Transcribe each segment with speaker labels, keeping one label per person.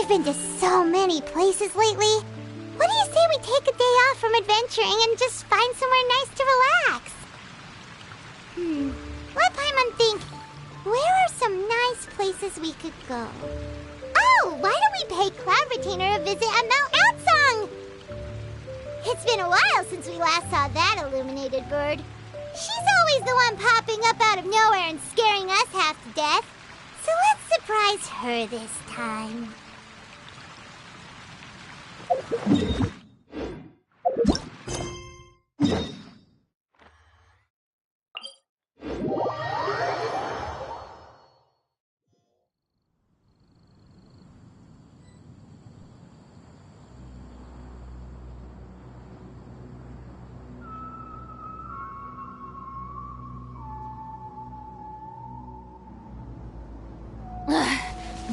Speaker 1: We've been to so many places lately. What do you say we take a day off from adventuring and just find somewhere nice to relax? Let Paimon think. Where are some nice places we could go? Oh, why don't we pay Cloud Retainer a visit at Mount Outsong? It's been a while since we last saw that illuminated bird. She's always the one popping up out of nowhere and scaring us half to death. So let's surprise her this time.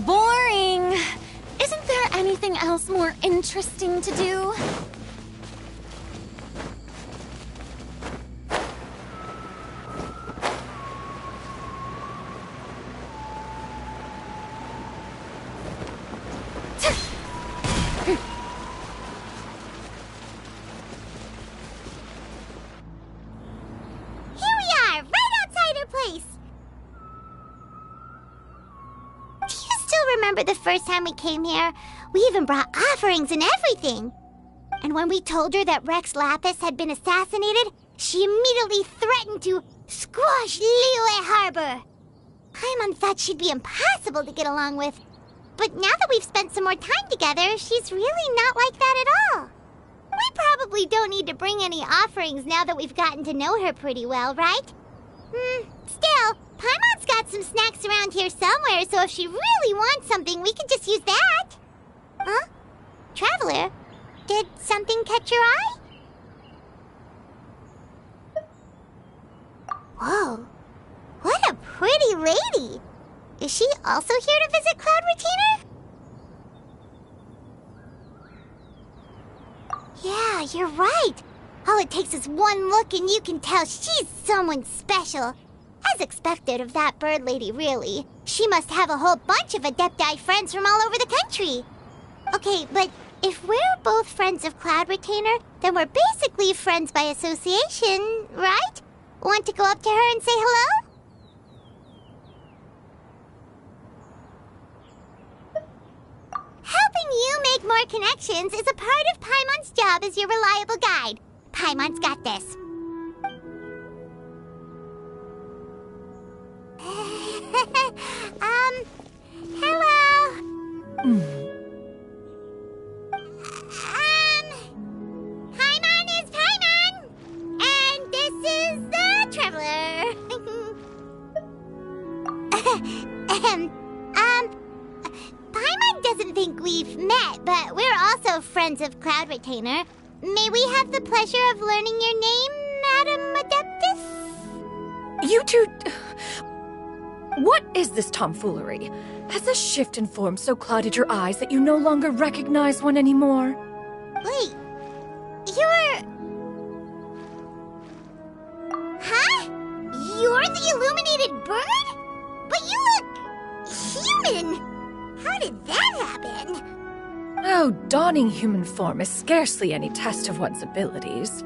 Speaker 2: Boring! Isn't there anything else more interesting to do?
Speaker 1: Here we are, right outside our place. Do you still remember the first time we came here? We even brought offerings and everything. And when we told her that Rex Lapis had been assassinated, she immediately threatened to squash Liyue Harbor. Paimon thought she'd be impossible to get along with. But now that we've spent some more time together, she's really not like that at all. We probably don't need to bring any offerings now that we've gotten to know her pretty well, right? Still, Paimon's got some snacks around here somewhere, so if she really wants something, we can just use that. Huh? Traveler, did something catch your eye? Whoa, what a pretty lady. Is she also here to visit Cloud Retainer? Yeah, you're right. All it takes is one look and you can tell she's someone special. As expected of that bird lady, really. She must have a whole bunch of Adepti friends from all over the country. Okay, but if we're both friends of Cloud Retainer, then we're basically friends by association, right? Want to go up to her and say hello? Helping you make more connections is a part of Paimon's job as your reliable guide. Paimon's got this. Hello. Paimon is Paimon, and this is the Traveler. Paimon doesn't think we've met, but we're also friends of Cloud Retainer. May we have the pleasure of learning your name, Madam Adeptus?
Speaker 3: You two... What is this tomfoolery? Has this shift in form so clouded your eyes that you no longer recognize one anymore?
Speaker 1: Wait, you're... Huh? You're the illuminated bird? But you look... human! How did that happen?
Speaker 3: Oh, donning human form is scarcely any test of one's abilities.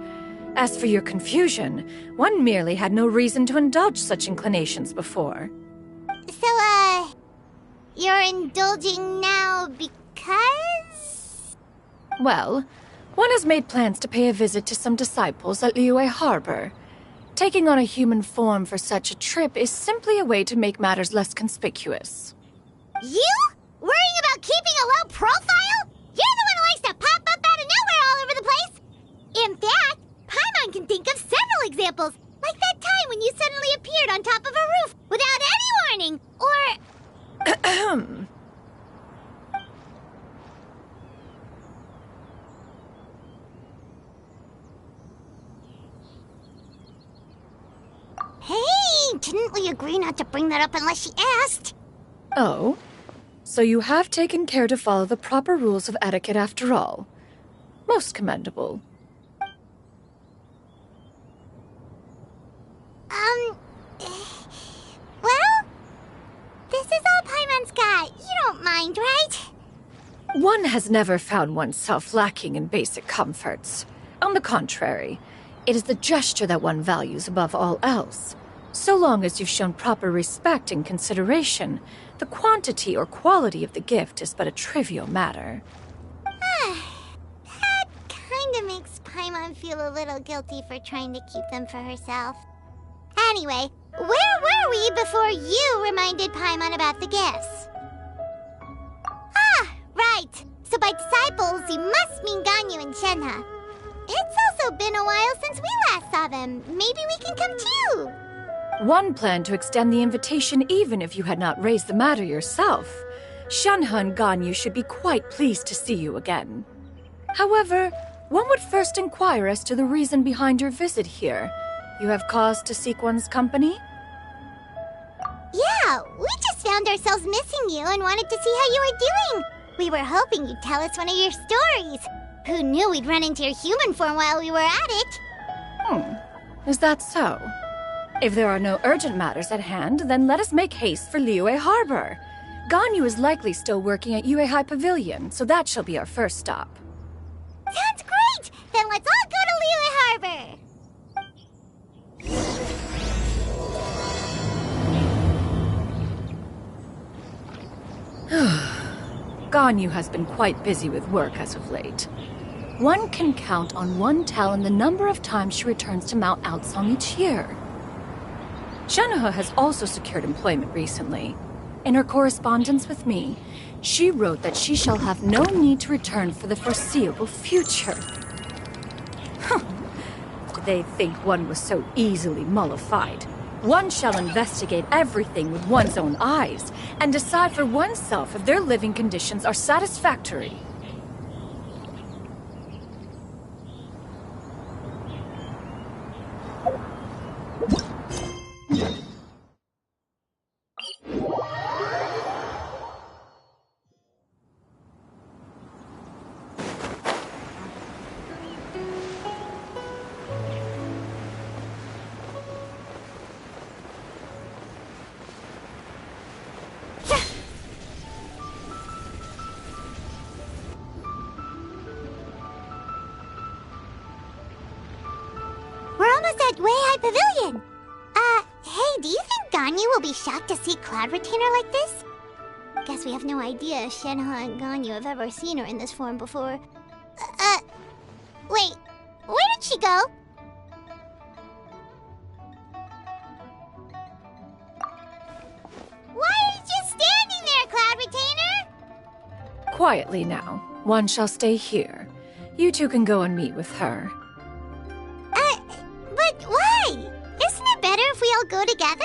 Speaker 3: As for your confusion, one merely had no reason to indulge such inclinations before.
Speaker 1: So, you're indulging now because?
Speaker 3: Well, one has made plans to pay a visit to some disciples at Liyue Harbor. Taking on a human form for such a trip is simply a way to make matters less conspicuous.
Speaker 1: You? Worrying about keeping a low profile? You're the one who likes to pop up out of nowhere all over the place! In fact, Paimon can think of several examples, like that time when you suddenly appeared on top of a roof without any warning, or... Hey, didn't we agree not to bring that up unless she asked?
Speaker 3: Oh? So you have taken care to follow the proper rules of etiquette after all. Most commendable.
Speaker 1: Well, this is all Paimon's got. You don't mind, right?
Speaker 3: One has never found oneself lacking in basic comforts. On the contrary, it is the gesture that one values above all else. So long as you've shown proper respect and consideration, the quantity or quality of the gift is but a trivial matter.
Speaker 1: That kinda makes Paimon feel a little guilty for trying to keep them for herself. Anyway, where were we before you reminded Paimon about the gifts? Ah, right. So by disciples, you must mean Ganyu and Shenhe. It's also been a while since we last saw them. Maybe we can come too.
Speaker 3: One planned to extend the invitation even if you had not raised the matter yourself. Shenhe and Ganyu should be quite pleased to see you again. However, one would first inquire as to the reason behind your visit here. You have cause to seek one's company?
Speaker 1: Yeah, we just found ourselves missing you and wanted to see how you were doing. We were hoping you'd tell us one of your stories. Who knew we'd run into your human form while we were at it?
Speaker 3: Is that so? If there are no urgent matters at hand, then let us make haste for Liyue Harbor. Ganyu is likely still working at Yue High Pavilion, so that shall be our first stop.
Speaker 1: Sounds great! Then let's all go to Liyue Harbor!
Speaker 3: Ganyu has been quite busy with work as of late. One can count on one talon the number of times she returns to Mount Outsong each year. Shenhe has also secured employment recently. In her correspondence with me, she wrote that she shall have no need to return for the foreseeable future. Did they think one was so easily mollified? One shall investigate everything with one's own eyes and decide for oneself if their living conditions are satisfactory.
Speaker 1: We're almost at Yue High Pavilion. Hey, do you think Ganyu will be shocked to see Cloud Retainer like this? Guess we have no idea if Shenhe and Ganyu have ever seen her in this form before. Wait, where did she go? Why are you just standing there, Cloud Retainer?
Speaker 3: Quietly now. One shall stay here. You two can go and meet with her.
Speaker 1: But why? Isn't it better if we all go together?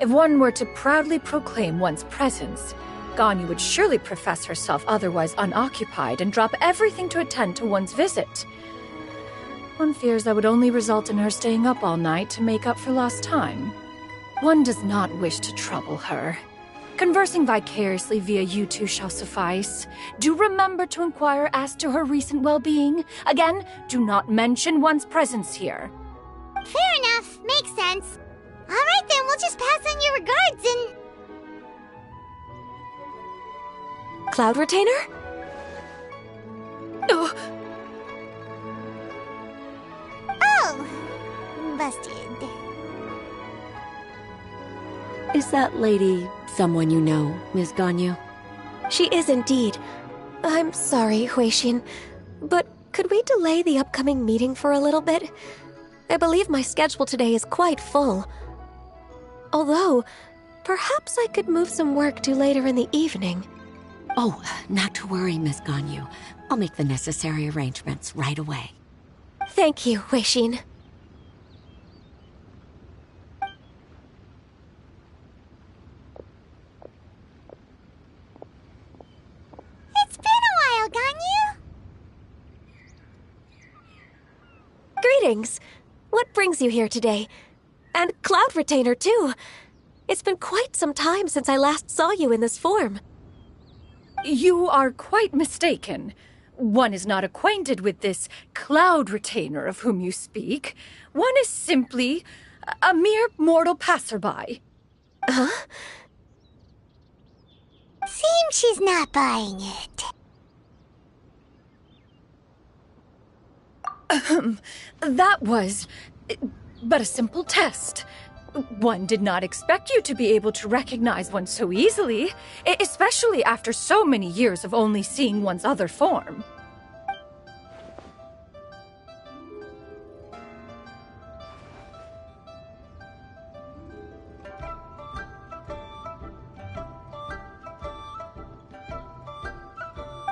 Speaker 3: If one were to proudly proclaim one's presence, Ganyu would surely profess herself otherwise unoccupied and drop everything to attend to one's visit. One fears that would only result in her staying up all night to make up for lost time. One does not wish to trouble her. Conversing vicariously via you two shall suffice. Do remember to inquire as to her recent well-being. Again, do not mention one's presence here.
Speaker 1: Fair enough. Makes sense. All right, then. We'll just pass on your regards and...
Speaker 2: Cloud Retainer?
Speaker 3: Oh,
Speaker 1: Oh, busted.
Speaker 4: Is that lady someone you know, Ms. Ganyu?
Speaker 2: She is indeed. I'm sorry, Huixin, but could we delay the upcoming meeting for a little bit? I believe my schedule today is quite full. Although, perhaps I could move some work to later in the evening.
Speaker 4: Oh, not to worry, Miss Ganyu. I'll make the necessary arrangements right away.
Speaker 2: Thank you, Huixin.
Speaker 1: It's been a while, Ganyu.
Speaker 2: Greetings. What brings you here today? And Cloud Retainer, too. It's been quite some time since I last saw you in this form.
Speaker 3: you are quite mistaken. One is not acquainted with this Cloud Retainer of whom you speak. One is simply a mere mortal passerby.
Speaker 2: Huh?
Speaker 1: Seems she's not buying it.
Speaker 3: That was but a simple test. One did not expect you to be able to recognize one so easily, especially after so many years of only seeing one's other form.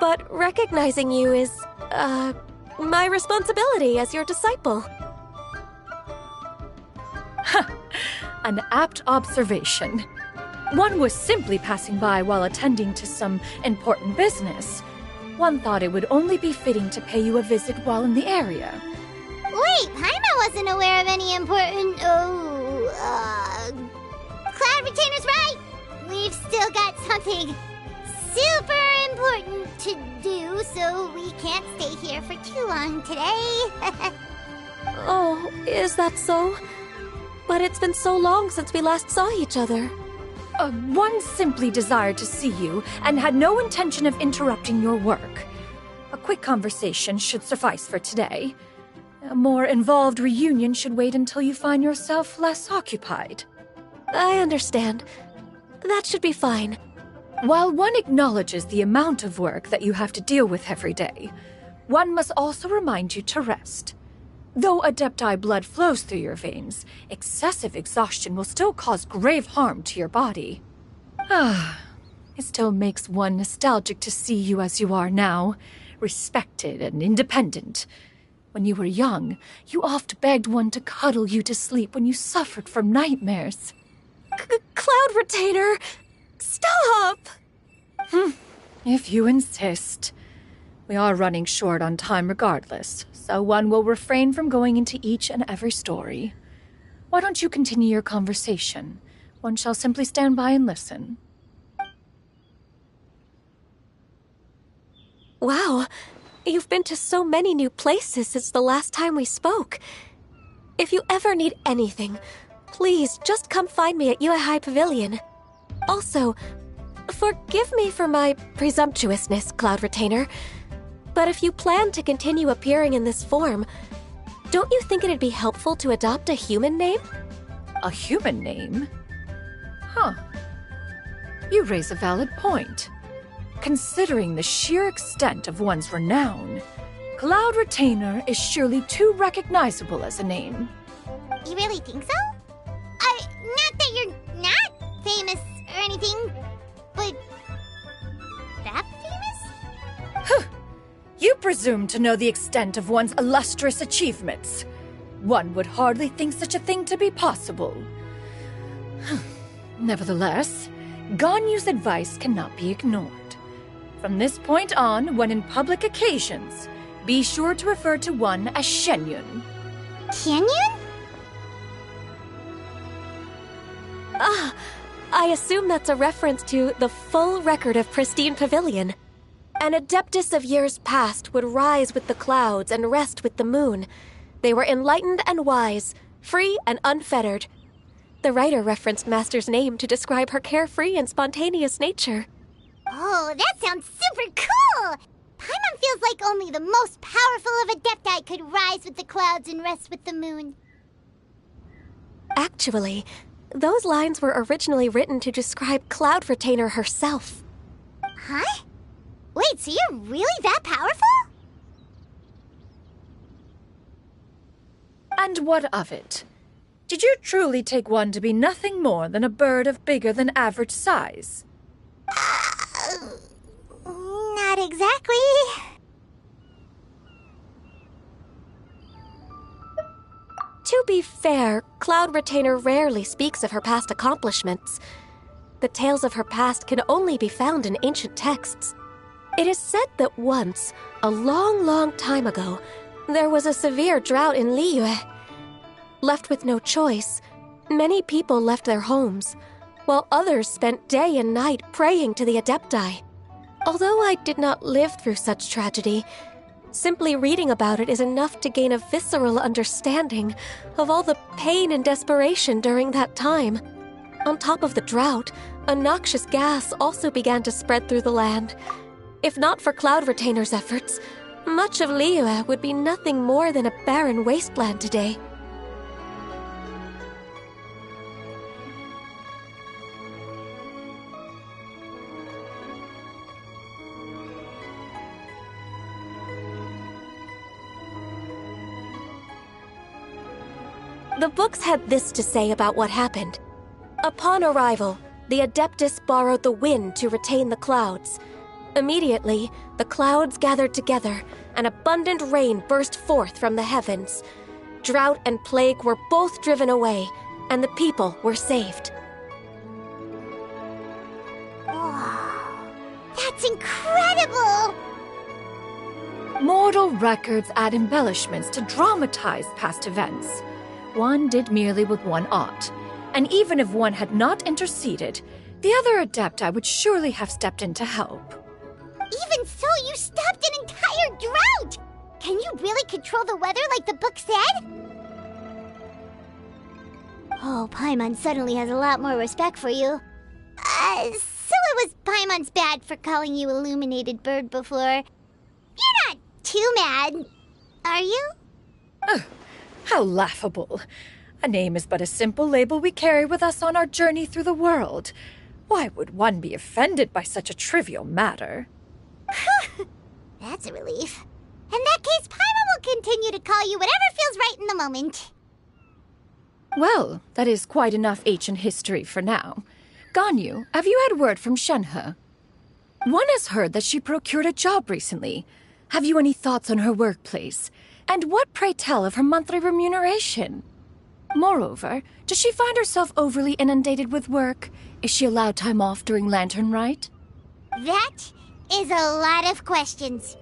Speaker 2: But recognizing you is, my responsibility as your disciple.
Speaker 3: An apt observation. One was simply passing by while attending to some important business. One thought it would only be fitting to pay you a visit while in the area.
Speaker 1: Wait, Paimon wasn't aware of any important... Cloud Retainer's right! We've still got something super important to do, so we can't stay here for too long today.
Speaker 2: Oh, is that so? But it's been so long since we last saw each other.
Speaker 3: One simply desired to see you and had no intention of interrupting your work. A quick conversation should suffice for today. A more involved reunion should wait until you find yourself less occupied.
Speaker 2: I understand. That should be fine.
Speaker 3: While one acknowledges the amount of work that you have to deal with every day, one must also remind you to rest. Though Adepti blood flows through your veins, excessive exhaustion will still cause grave harm to your body. It still makes one nostalgic to see you as you are now, respected and independent. When you were young, you oft begged one to cuddle you to sleep when you suffered from nightmares.
Speaker 2: Cloud Retainer! Stop!
Speaker 3: If you insist. We are running short on time regardless, so one will refrain from going into each and every story. Why don't you continue your conversation? One shall simply stand by and listen.
Speaker 2: Wow, you've been to so many new places since the last time we spoke. If you ever need anything, please just come find me at Uehai Pavilion. Also, forgive me for my presumptuousness, Cloud Retainer, but if you plan to continue appearing in this form, don't you think it'd be helpful to adopt a human name?
Speaker 3: A human name? Huh. You raise a valid point. Considering the sheer extent of one's renown, Cloud Retainer is surely too recognizable as a name.
Speaker 1: You really think so? Not that you're not famous or anything, but that famous?
Speaker 3: You presume to know the extent of one's illustrious achievements. One would hardly think such a thing to be possible. Nevertheless, Ganyu's advice cannot be ignored. From this point on, when in public occasions, be sure to refer to one as Xianyun.
Speaker 1: Xianyun?
Speaker 2: I assume that's a reference to the full record of Pristine Pavilion. An adeptus of years past would rise with the clouds and rest with the moon. They were enlightened and wise, free and unfettered. The writer referenced Master's name to describe her carefree and spontaneous nature.
Speaker 1: Oh, that sounds super cool! Paimon feels like only the most powerful of Adepti could rise with the clouds and rest with the moon.
Speaker 2: Actually, those lines were originally written to describe Cloud Retainer herself.
Speaker 1: Huh? Wait, so you're really that powerful?
Speaker 3: And what of it? Did you truly take one to be nothing more than a bird of bigger than average size?
Speaker 1: Not exactly.
Speaker 2: To be fair, Cloud Retainer rarely speaks of her past accomplishments. The tales of her past can only be found in ancient texts. It is said that once, a long, long time ago, there was a severe drought in Liyue. Left with no choice, many people left their homes, while others spent day and night praying to the Adepti. Although I did not live through such tragedy, simply reading about it is enough to gain a visceral understanding of all the pain and desperation during that time. On top of the drought, A noxious gas also began to spread through the land. If not for Cloud Retainer's efforts, much of Liyue would be nothing more than a barren wasteland today. The books had this to say about what happened. Upon arrival, the Adeptus borrowed the wind to retain the clouds. Immediately, the clouds gathered together, and abundant rain burst forth from the heavens. Drought and plague were both driven away, and the people were saved.
Speaker 1: Wow, that's incredible!
Speaker 3: Mortal records add embellishments to dramatize past events. One did merely what one ought, and even if one had not interceded, the other Adepti would surely have stepped in to help.
Speaker 1: Even so, you stopped an entire drought! Can you really control the weather like the book said? Oh, Paimon suddenly has a lot more respect for you. So it was Paimon's bad for calling you Illuminated Bird before. You're not too mad, are you?
Speaker 3: How laughable. A name is but a simple label we carry with us on our journey through the world. Why would one be offended by such a trivial matter?
Speaker 1: That's a relief. In that case, Paimon will continue to call you whatever feels right in the moment.
Speaker 3: Well, that is quite enough ancient history for now. Ganyu, have you had word from Shenhe? One has heard that she procured a job recently. Have you any thoughts on her workplace? And what, pray tell, of her monthly remuneration? Moreover, does she find herself overly inundated with work? Is she allowed time off during Lantern Rite?
Speaker 1: That is a lot of questions.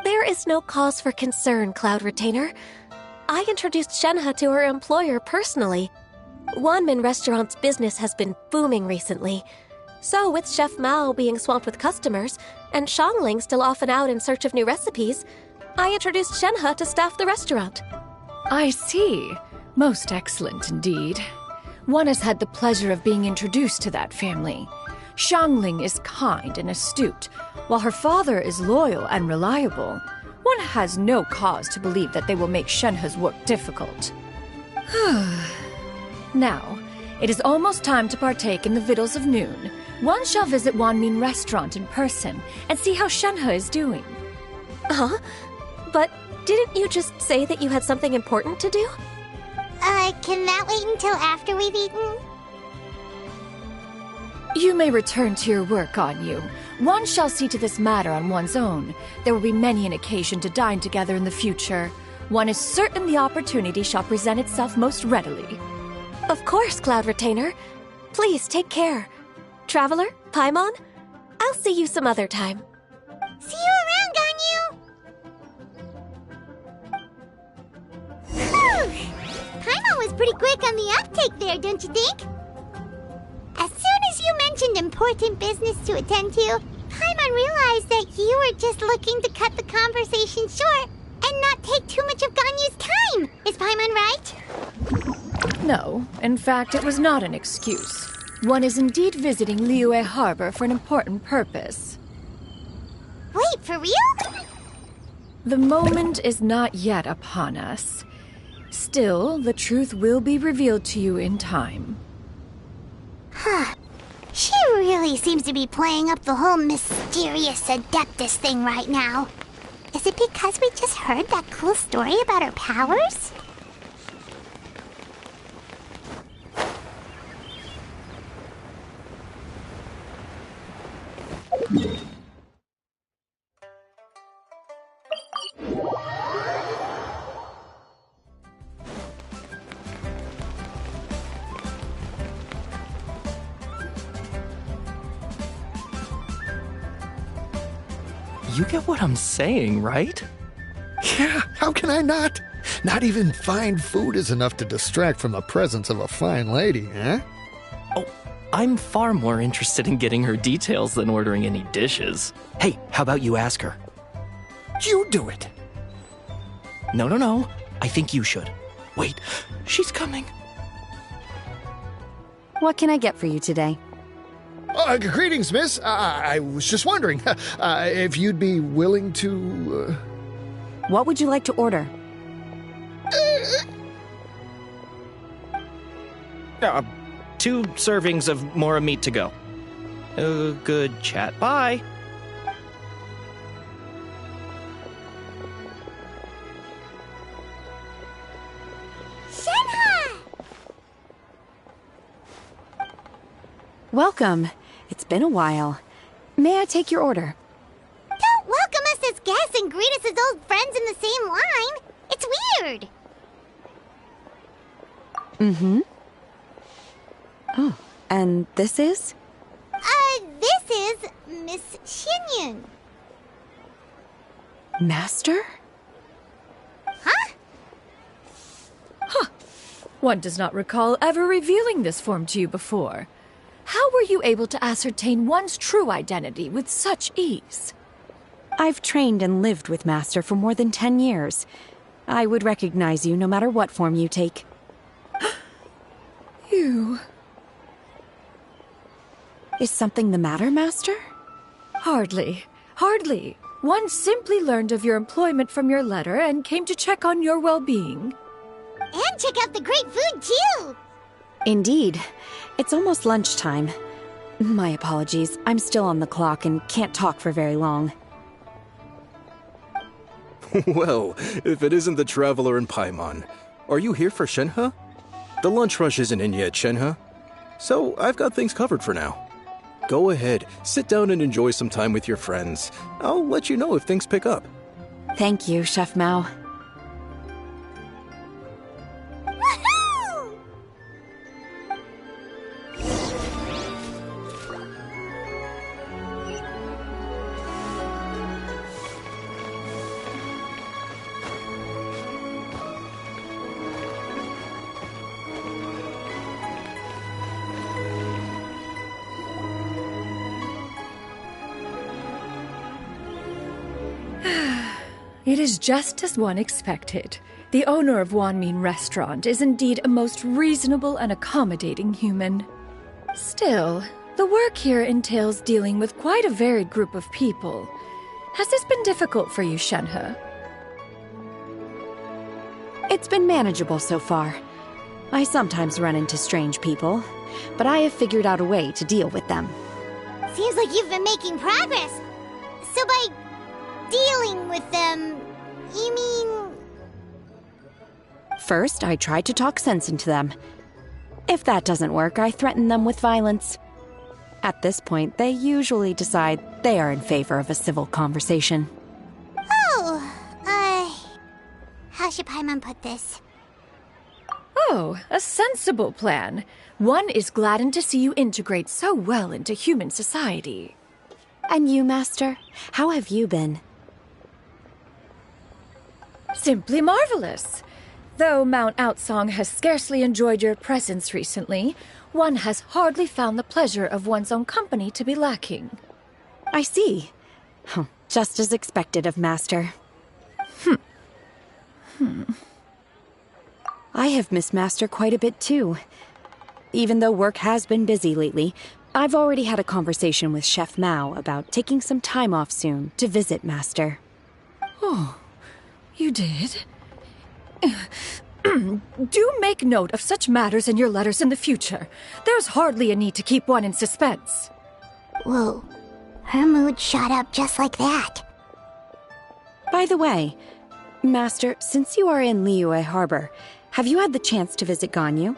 Speaker 2: There is no cause for concern, Cloud Retainer. I introduced Shenhe to her employer personally. Wanmin Restaurant's business has been booming recently. So with Chef Mao being swamped with customers, and Shangling still off and out in search of new recipes, I introduced Shenhe to staff the restaurant.
Speaker 3: I see. Most excellent indeed. One has had the pleasure of being introduced to that family. Shangling is kind and astute, while her father is loyal and reliable. One has no cause to believe that they will make Shenhe's work difficult. Now, it is almost time to partake in the victuals of noon. One shall visit Wanmin Restaurant in person and see how Shenhe is doing.
Speaker 2: Huh? But didn't you just say that you had something important to do?
Speaker 1: Can that wait until after we've eaten?
Speaker 3: You may return to your work, Ganyu. One shall see to this matter on one's own. There will be many an occasion to dine together in the future. One is certain the opportunity shall present itself most readily.
Speaker 2: Of course, Cloud Retainer. Please take care. Traveler, Paimon, I'll see you some other time.
Speaker 1: See you around, Ganyu! Paimon was pretty quick on the uptake there, don't you think? As soon as you mentioned important business to attend to, Paimon realized that you were just looking to cut the conversation short and not take too much of Ganyu's time. Is Paimon right?
Speaker 3: No, in fact, it was not an excuse. One is indeed visiting Liyue Harbor for an important purpose.
Speaker 1: Wait, for real?
Speaker 3: The moment is not yet upon us. Still, the truth will be revealed to you in time.
Speaker 1: Huh. She really seems to be playing up the whole mysterious Adeptus thing right now. Is it because we just heard that cool story about her powers?
Speaker 5: You get what I'm saying, right?
Speaker 6: Yeah, how can I not? Not even fine food is enough to distract from the presence of a fine lady, eh?
Speaker 5: Oh, I'm far more interested in getting her details than ordering any dishes. Hey, how about you ask her?
Speaker 6: You do it!
Speaker 5: No. I think you should. Wait, she's coming.
Speaker 7: What can I get for you today?
Speaker 6: Greetings, miss. I was just wondering if you'd be willing to...
Speaker 7: What would you like to order?
Speaker 5: 2 servings of Mora meat to go. Good chat. Bye.
Speaker 1: Shenhe!
Speaker 7: Welcome. It's been a while. May I take your order?
Speaker 1: Don't welcome us as guests and greet us as old friends in the same line. It's weird.
Speaker 7: Mm-hmm. Oh, and this is?
Speaker 1: This is Miss Xianyun.
Speaker 7: Master?
Speaker 1: Huh?
Speaker 3: One does not recall ever revealing this form to you before. How were you able to ascertain one's true identity with such ease?
Speaker 7: I've trained and lived with Master for more than 10 years. I would recognize you no matter what form you take.
Speaker 3: You...
Speaker 7: Is something the matter, Master?
Speaker 3: Hardly. Hardly. One simply learned of your employment from your letter and came to check on your well-being.
Speaker 1: And check out the great food, too.
Speaker 7: Indeed. It's almost lunchtime. My apologies. I'm still on the clock and can't talk for very long.
Speaker 8: Well, if it isn't the Traveler in Paimon. Are you here for Shenhe? The lunch rush isn't in yet, Shenhe. So I've got things covered for now. Go ahead, sit down and enjoy some time with your friends. I'll let you know if things pick up.
Speaker 7: Thank you, Chef Mao.
Speaker 1: Woohoo!
Speaker 3: It is just as one expected. The owner of Wanmin Restaurant is indeed a most reasonable and accommodating human. Still, the work here entails dealing with quite a varied group of people. Has this been difficult for you, Shenhe?
Speaker 7: It's been manageable so far. I sometimes run into strange people, but I have figured out a way to deal with them.
Speaker 1: Seems like you've been making progress. So by dealing with them, you mean...
Speaker 7: First, I try to talk sense into them. If that doesn't work, I threaten them with violence. At this point, they usually decide they are in favor of a civil conversation.
Speaker 1: How should Paimon put this?
Speaker 3: Oh, a sensible plan. One is gladdened to see you integrate so well into human society.
Speaker 7: And you, Master? How have you been?
Speaker 3: Simply marvelous. Though Mount Outsong has scarcely enjoyed your presence recently, one has hardly found the pleasure of one's own company to be lacking.
Speaker 7: I see. Just as expected of Master. I have missed Master quite a bit too. Even though work has been busy lately, I've already had a conversation with Chef Mao about taking some time off soon to visit Master.
Speaker 3: Oh, you did? Do make note of such matters in your letters in the future. There's hardly a need to keep one in suspense.
Speaker 1: Whoa, her mood shot up just like that.
Speaker 7: By the way, Master, since you are in Liyue Harbor, have you had the chance to visit Ganyu?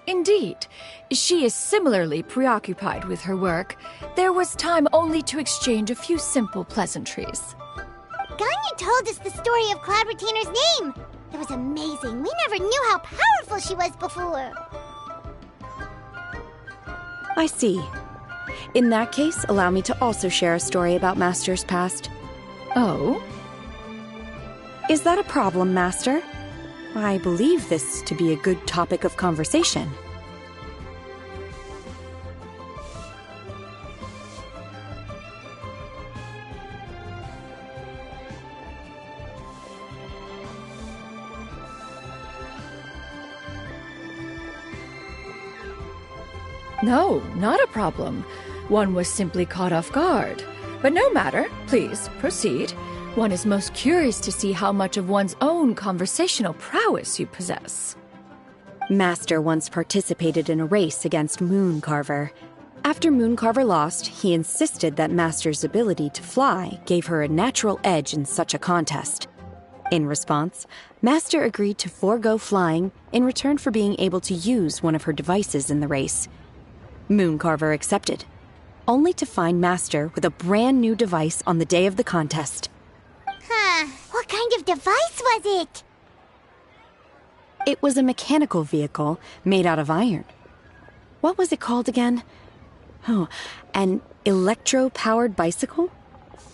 Speaker 3: Indeed. She is similarly preoccupied with her work. There was time only to exchange a few simple pleasantries.
Speaker 1: Ganyu told us the story of Cloud Retainer's name. It was amazing. We never knew how powerful she was before.
Speaker 7: I see. In that case, allow me to also share a story about Master's past.
Speaker 3: Oh?
Speaker 7: Is that a problem, Master? I believe this to be a good topic of conversation.
Speaker 3: No, not a problem. One was simply caught off guard. But no matter, please, proceed. One is most curious to see how much of one's own conversational prowess you possess.
Speaker 7: Master once participated in a race against Mooncarver. After Mooncarver lost, he insisted that Master's ability to fly gave her a natural edge in such a contest. In response, Master agreed to forego flying in return for being able to use one of her devices in the race. Mooncarver accepted, only to find Master with a brand new device on the day of the contest.
Speaker 1: Huh. What kind of device was it?
Speaker 7: It was a mechanical vehicle made out of iron. What was it called again? Oh, an electro-powered bicycle?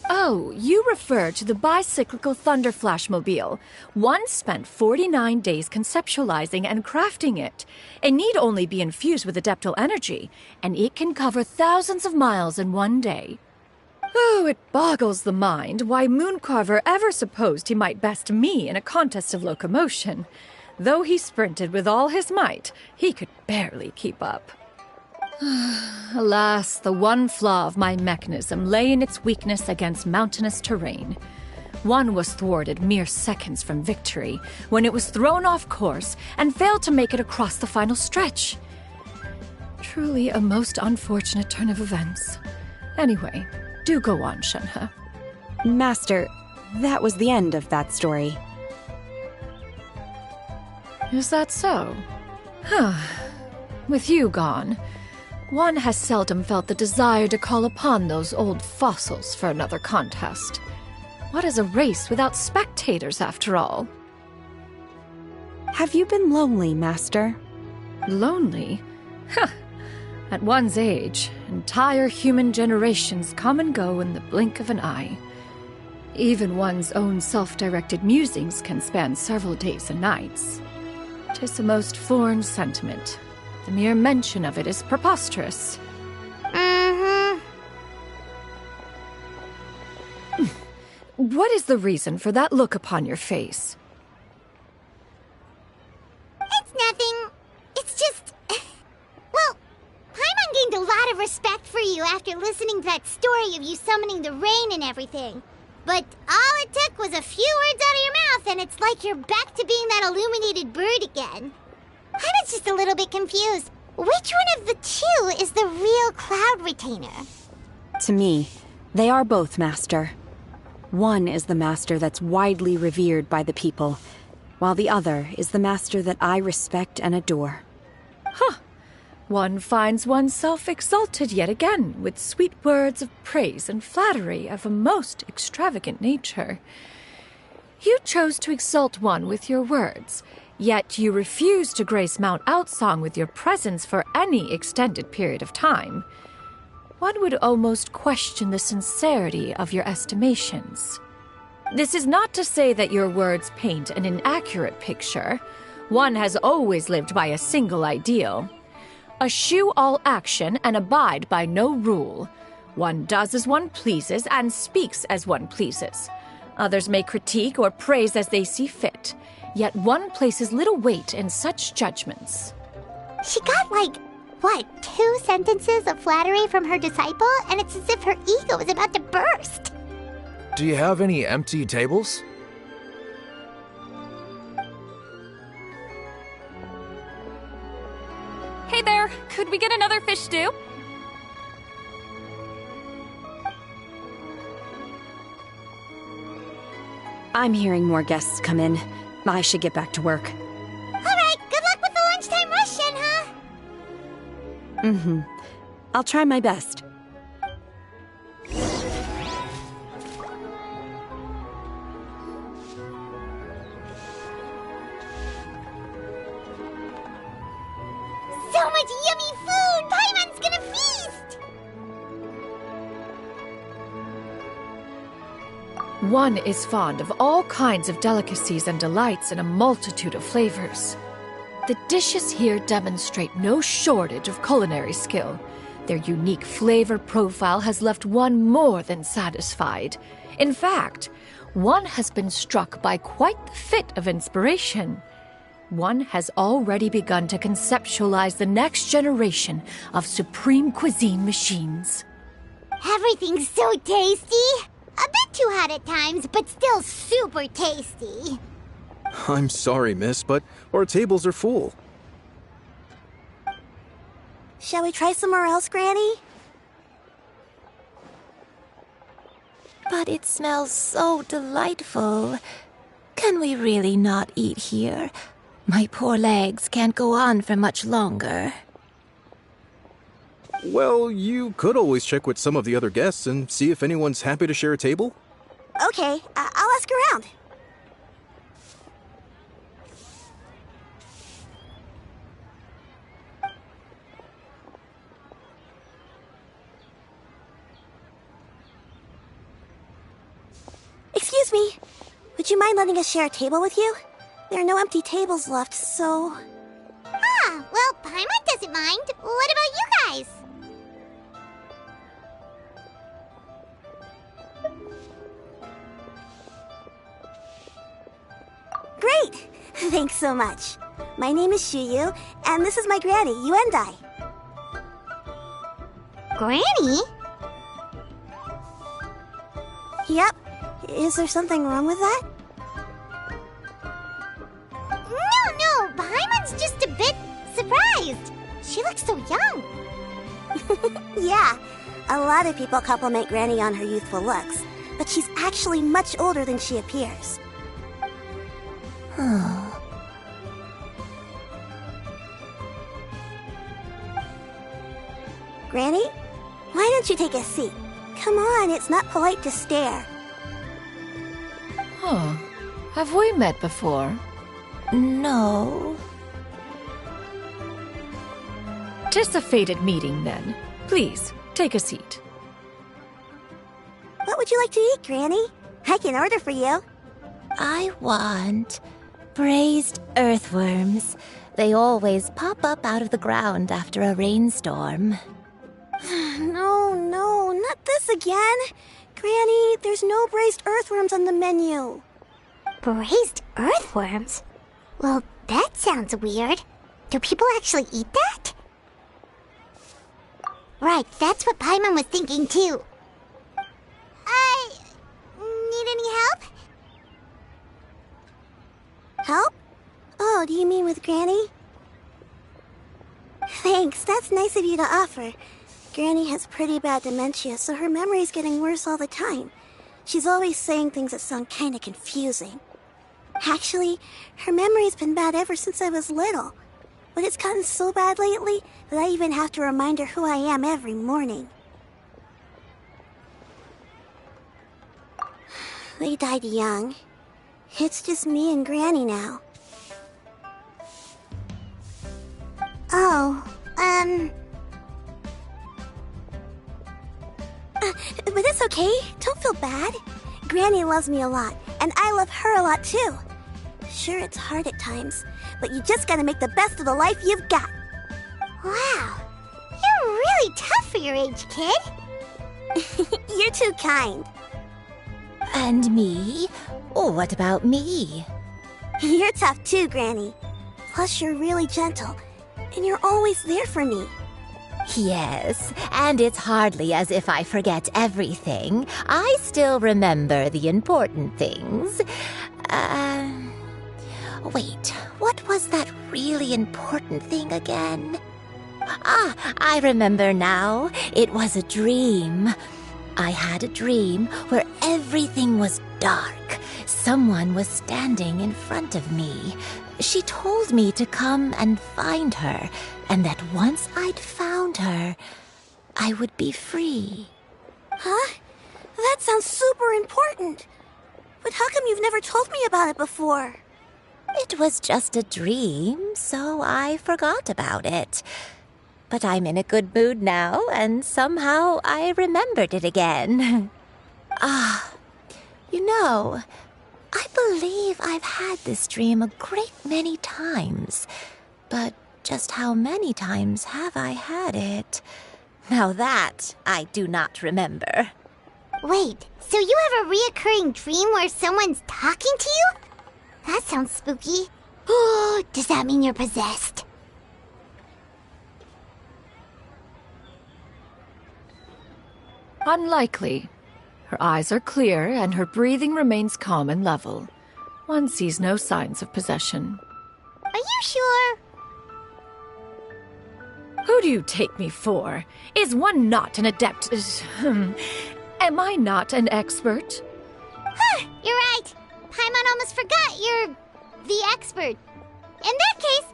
Speaker 3: Oh, you refer to the bicyclical Thunderflashmobile. One spent 49 days conceptualizing and crafting it. It need only be infused with adeptal energy, and it can cover thousands of miles in one day. Oh, it boggles the mind why Mooncarver ever supposed he might best me in a contest of locomotion. Though he sprinted with all his might, he could barely keep up. Alas, the one flaw of my mechanism lay in its weakness against mountainous terrain. One was thwarted mere seconds from victory, when it was thrown off course and failed to make it across the final stretch. Truly a most unfortunate turn of events. Anyway, do go on, Shenhe.
Speaker 7: Master, that was the end of that story.
Speaker 3: Is that so? With you gone, one has seldom felt the desire to call upon those old fossils for another contest. What is a race without spectators, after all?
Speaker 7: Have you been lonely, Master?
Speaker 3: Lonely? At one's age, entire human generations come and go in the blink of an eye. Even one's own self-directed musings can span several days and nights. 'Tis a most foreign sentiment. The mere mention of it is preposterous. What is the reason for that look upon your face?
Speaker 1: It's nothing. It's just... Well, Paimon gained a lot of respect for you after listening to that story of you summoning the rain and everything. But all it took was a few words out of your mouth, and it's like you're back to being that illuminated bird again. I was just a little bit confused. Which one of the two is the real Cloud Retainer?
Speaker 7: To me, they are both, Master. One is the Master that's widely revered by the people, while the other is the Master that I respect and adore.
Speaker 3: One finds oneself exalted yet again with sweet words of praise and flattery of a most extravagant nature. You chose to exalt one with your words, yet you refuse to grace Mount Outsong with your presence for any extended period of time. One would almost question the sincerity of your estimations. This is not to say that your words paint an inaccurate picture. One has always lived by a single ideal. Eschew all action and abide by no rule. One does as one pleases and speaks as one pleases. Others may critique or praise as they see fit, yet one places little weight in such judgments.
Speaker 1: She got, 2 sentences of flattery from her disciple, and it's as if her ego is about to burst.
Speaker 9: Do you have any empty tables?
Speaker 10: Hey there, could we get another fish stew?
Speaker 7: I'm hearing more guests come in. I should get back to work.
Speaker 1: All right, good luck with the lunchtime rush, Shenhe.
Speaker 7: I'll try my best.
Speaker 1: So much yummy food! Paimon's gonna feast!
Speaker 3: One is fond of all kinds of delicacies and delights in a multitude of flavors. The dishes here demonstrate no shortage of culinary skill. Their unique flavor profile has left one more than satisfied. In fact, one has been struck by quite the fit of inspiration. one has already begun to conceptualize the next generation of supreme cuisine machines.
Speaker 1: Everything's so tasty. A bit too hot at times, but still super tasty.
Speaker 8: I'm sorry, miss, but our tables are full.
Speaker 11: Shall we try somewhere else, Granny?
Speaker 12: But it smells so delightful. Can we really not eat here? My poor legs can't go on for much longer.
Speaker 8: Well, you could always check with some of the other guests and see if anyone's happy to share a table.
Speaker 11: Okay, I'll ask around. Excuse me. Would you mind letting us share a table with you? There are no empty tables left, so...
Speaker 1: Ah, well, Paimon doesn't mind. What about you guys?
Speaker 11: Great! Thanks so much. My name is Xianyun, and this is my granny, Yuendai.
Speaker 1: Granny?
Speaker 11: Yep. Is there something wrong with that?
Speaker 1: No, Paimon's just a bit surprised. She looks so young.
Speaker 11: Yeah, a lot of people compliment Granny on her youthful looks, but she's actually much older than she appears. Granny, why don't you take a seat? Come on, it's not polite to stare.
Speaker 3: Huh. Have we met before?
Speaker 12: No.
Speaker 3: Just a fated meeting, then. Please, take a seat.
Speaker 11: What would you like to eat, Granny? I can order for you.
Speaker 12: I want braised earthworms. They always pop up out of the ground after a rainstorm.
Speaker 11: No, not this again. Granny, there's no braised earthworms on the menu.
Speaker 1: Braised earthworms? Well, that sounds weird. Do people actually eat that? Right, that's what Paimon was thinking too. Need any help?
Speaker 11: Help? Oh, do you mean with Granny? Thanks, that's nice of you to offer. Granny has pretty bad dementia, so her memory's getting worse all the time. She's always saying things that sound kinda confusing. Actually, her memory's been bad ever since I was little. But it's gotten so bad lately that I even have to remind her who I am every morning. They died young. It's just me and Granny now. But it's okay. Don't feel bad. Granny loves me a lot, and I love her a lot too. Sure, it's hard at times, but you just gotta make the best of the life you've got.
Speaker 1: Wow, you're really tough for your age, kid.
Speaker 11: You're too kind.
Speaker 12: And me? Oh, what about me?
Speaker 11: You're tough too, Granny. Plus, you're really gentle, and you're always there for me.
Speaker 12: Yes, and it's hardly as if I forget everything. I still remember the important things. Wait, what was that really important thing again? Ah, I remember now. It was a dream. I had a dream where everything was dark. Someone was standing in front of me. She told me to come and find her, and that once I'd found her, I would be free.
Speaker 11: Huh? That sounds super important. But how come you've never told me about it before?
Speaker 12: It was just a dream, so I forgot about it. But I'm in a good mood now, and somehow I remembered it again. You know, I believe I've had this dream a great many times. But just how many times have I had it? Now that I do not remember.
Speaker 1: Wait, so you have a reoccurring dream where someone's talking to you? That sounds spooky. Oh, does that mean you're possessed?
Speaker 3: Unlikely. Her eyes are clear and her breathing remains calm and level. One sees no signs of possession.
Speaker 1: Are you sure?
Speaker 3: Who do you take me for? Is one not an adept? Am I not an expert?
Speaker 1: Huh, you're right. Paimon almost forgot you're the expert. In that case,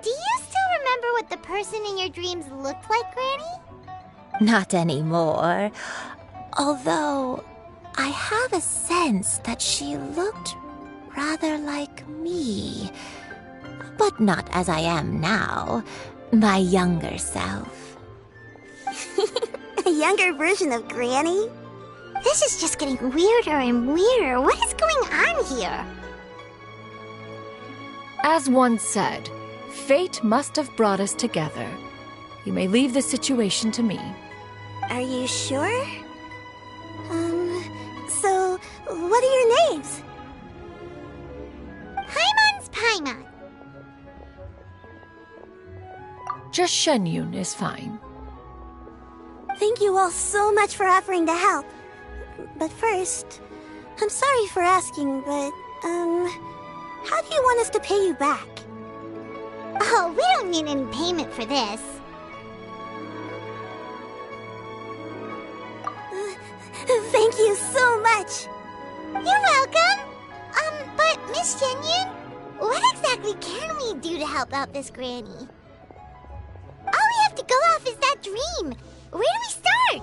Speaker 1: do you still remember what the person in your dreams looked like, Granny?
Speaker 12: Not anymore. Although, I have a sense that she looked rather like me. But not as I am now. My younger self.
Speaker 11: A younger version of Granny?
Speaker 1: This is just getting weirder and weirder. What is going on here?
Speaker 3: As one said, fate must have brought us together. You may leave the situation to me.
Speaker 11: Are you sure? So, what are your names?
Speaker 1: Paimon's Paimon.
Speaker 3: Just Xianyun is fine.
Speaker 11: Thank you all so much for offering to help. But first, I'm sorry for asking, but, how do you want us to pay you back?
Speaker 1: Oh, we don't need any payment for this.
Speaker 11: Thank you so much.
Speaker 1: You're welcome. But Miss Xianyun, what exactly can we do to help out this granny? All we have to go off is that dream. Where do we start?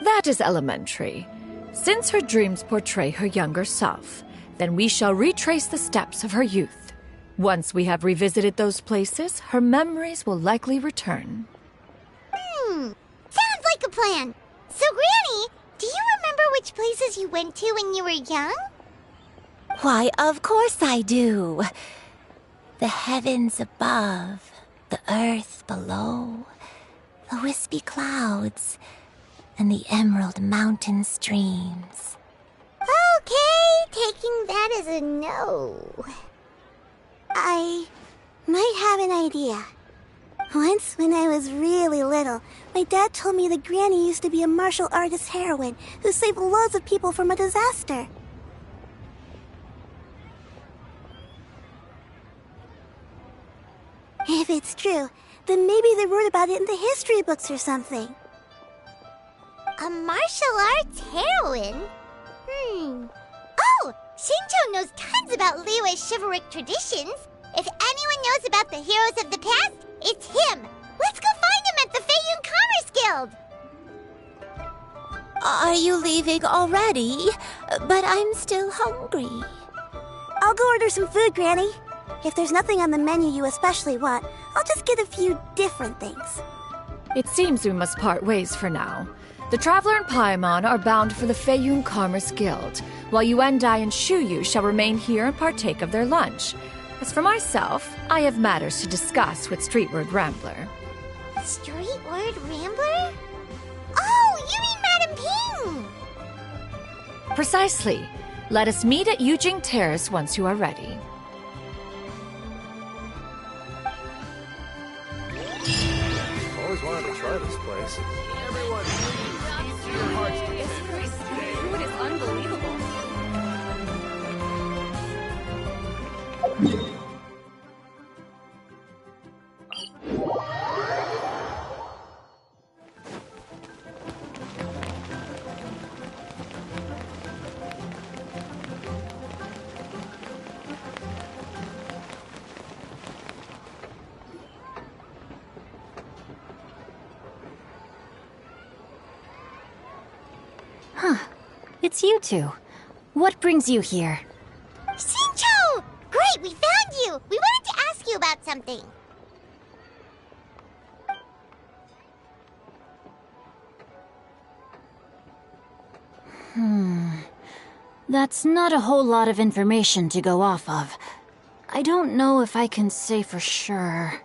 Speaker 3: That is elementary. Since her dreams portray her younger self, then we shall retrace the steps of her youth. Once we have revisited those places, her memories will likely return.
Speaker 1: Sounds like a plan. So, Granny, do you remember which places you went to when you were young?
Speaker 12: Why, of course I do. The heavens above, the earth below, the wispy clouds, and the emerald mountain streams.
Speaker 1: Okay, taking that as a no.
Speaker 11: I might have an idea. Once, when I was really little, my dad told me that Granny used to be a martial artist heroine who saved loads of people from a disaster. If it's true, then maybe they wrote about it in the history books or something.
Speaker 1: A martial arts heroine? Oh, Shincho knows tons about Liyue's chivalric traditions. If anyone knows about the heroes of the past, it's him. Let's go find him at the Xianyun Commerce Guild.
Speaker 12: Are you leaving already? But I'm still hungry.
Speaker 11: I'll go order some food, Granny. If there's nothing on the menu you especially want, I'll just get a few different things.
Speaker 3: It seems we must part ways for now. The Traveler and Paimon are bound for the Xianyun Commerce Guild, while Yuendai and Shuyu shall remain here and partake of their lunch. As for myself, I have matters to discuss with Streetward Rambler.
Speaker 1: Streetward Rambler? Oh, you mean Madam Ping!
Speaker 3: Precisely. Let us meet at Yujing Terrace once you are ready.
Speaker 9: Always wanted to try this place. Everyone, please. Your hearts to
Speaker 10: The food is unbelievable.
Speaker 13: It's you two. What brings you here?
Speaker 1: Shincho! Great, we found you! We wanted to ask you about something.
Speaker 13: That's not a whole lot of information to go off of. I don't know if I can say for sure.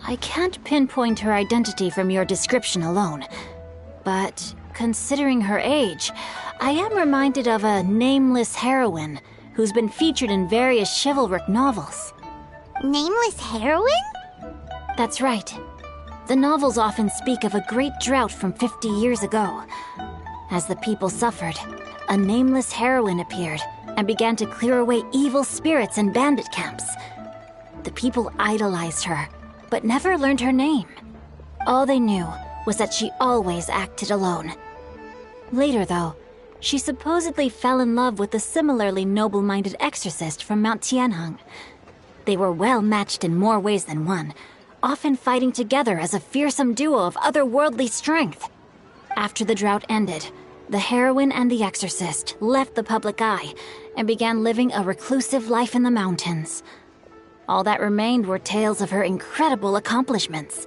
Speaker 13: I can't pinpoint her identity from your description alone, but considering her age, I am reminded of a nameless heroine who's been featured in various chivalric novels.
Speaker 1: Nameless heroine?
Speaker 13: That's right. The novels often speak of a great drought from 50 years ago. As the people suffered, a nameless heroine appeared and began to clear away evil spirits in bandit camps. The people idolized her, but never learned her name. All they knew was that she always acted alone. Later, though, she supposedly fell in love with a similarly noble-minded exorcist from Mount Tianheng. They were well matched in more ways than one, often fighting together as a fearsome duo of otherworldly strength. After the drought ended, the heroine and the exorcist left the public eye and began living a reclusive life in the mountains. All that remained were tales of her incredible accomplishments.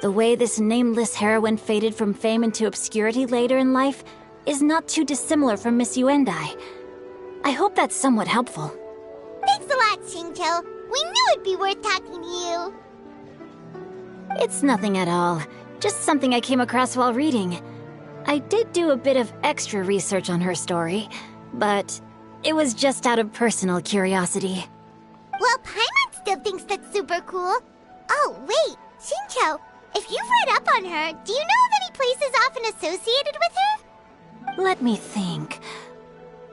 Speaker 13: The way this nameless heroine faded from fame into obscurity later in life is not too dissimilar from Miss Yuendai. I hope that's somewhat helpful.
Speaker 1: Thanks a lot, Xingqiu. We knew it'd be worth talking to you.
Speaker 13: It's nothing at all. Just something I came across while reading. I did do a bit of extra research on her story, but it was just out of personal curiosity.
Speaker 1: Well, Paimon still thinks that's super cool. Oh, wait, Xingqiu, if you've read up on her, do you know of any places often associated with her?
Speaker 13: Let me think.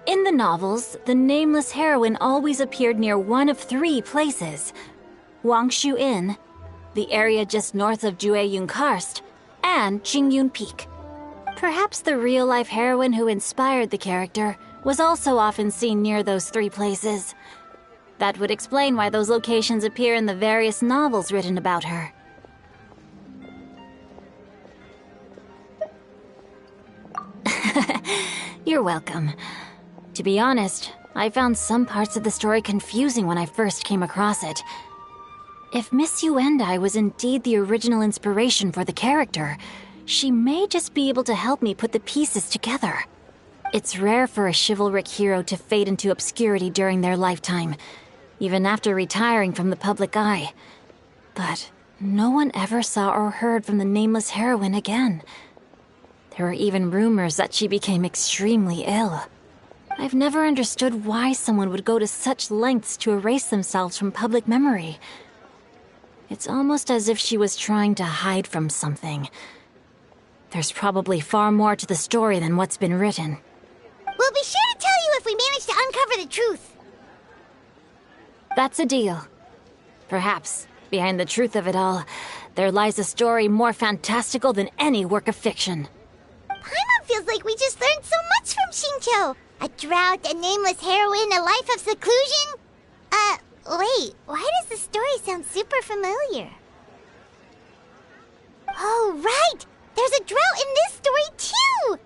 Speaker 13: In the novels, the nameless heroine always appeared near one of 3 places. Wangshu Inn, the area just north of Jueyun Karst, and Qingyun Peak. Perhaps the real-life heroine who inspired the character was also often seen near those 3 places. That would explain why those locations appear in the various novels written about her. You're welcome. To be honest, I found some parts of the story confusing when I first came across it. If Miss Yuendai was indeed the original inspiration for the character, she may just be able to help me put the pieces together. It's rare for a chivalric hero to fade into obscurity during their lifetime, even after retiring from the public eye. But no one ever saw or heard from the nameless heroine again. There were even rumors that she became extremely ill. I've never understood why someone would go to such lengths to erase themselves from public memory. It's almost as if she was trying to hide from something. There's probably far more to the story than what's been written.
Speaker 1: We'll be sure to tell you if we manage to uncover the truth.
Speaker 13: That's a deal. Perhaps, behind the truth of it all, there lies a story more fantastical than any work of fiction.
Speaker 1: Paimon feels like we just learned so much from Xingqiu. A drought, a nameless heroine, a life of seclusion. Wait, why does the story sound super familiar? Oh, right! There's a drought in this story, too!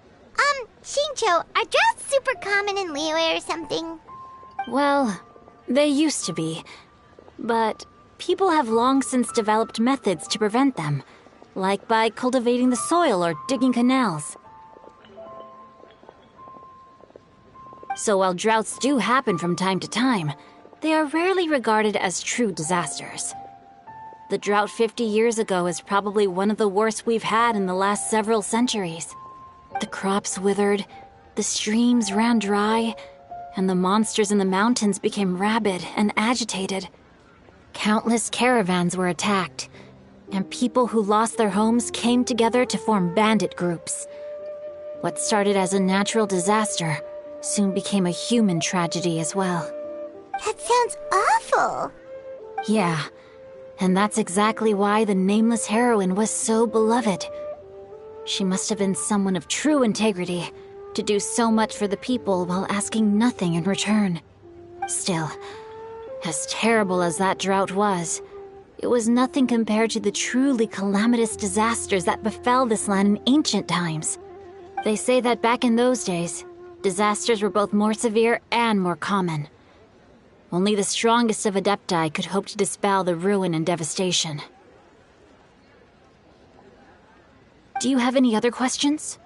Speaker 1: Xingqiu, are droughts super common in Liyue or something?
Speaker 13: Well, they used to be. But people have long since developed methods to prevent them, like by cultivating the soil or digging canals. So while droughts do happen from time to time, they are rarely regarded as true disasters. The drought 50 years ago is probably one of the worst we've had in the last several centuries. The crops withered, the streams ran dry, and the monsters in the mountains became rabid and agitated. Countless caravans were attacked, and people who lost their homes came together to form bandit groups. What started as a natural disaster soon became a human tragedy as well.
Speaker 1: That sounds awful.
Speaker 13: Yeah, and that's exactly why the nameless heroine was so beloved. She must have been someone of true integrity, to do so much for the people while asking nothing in return. Still, as terrible as that drought was, it was nothing compared to the truly calamitous disasters that befell this land in ancient times. They say that back in those days, disasters were both more severe and more common. Only the strongest of Adepti could hope to dispel the ruin and devastation. Do you have any other questions?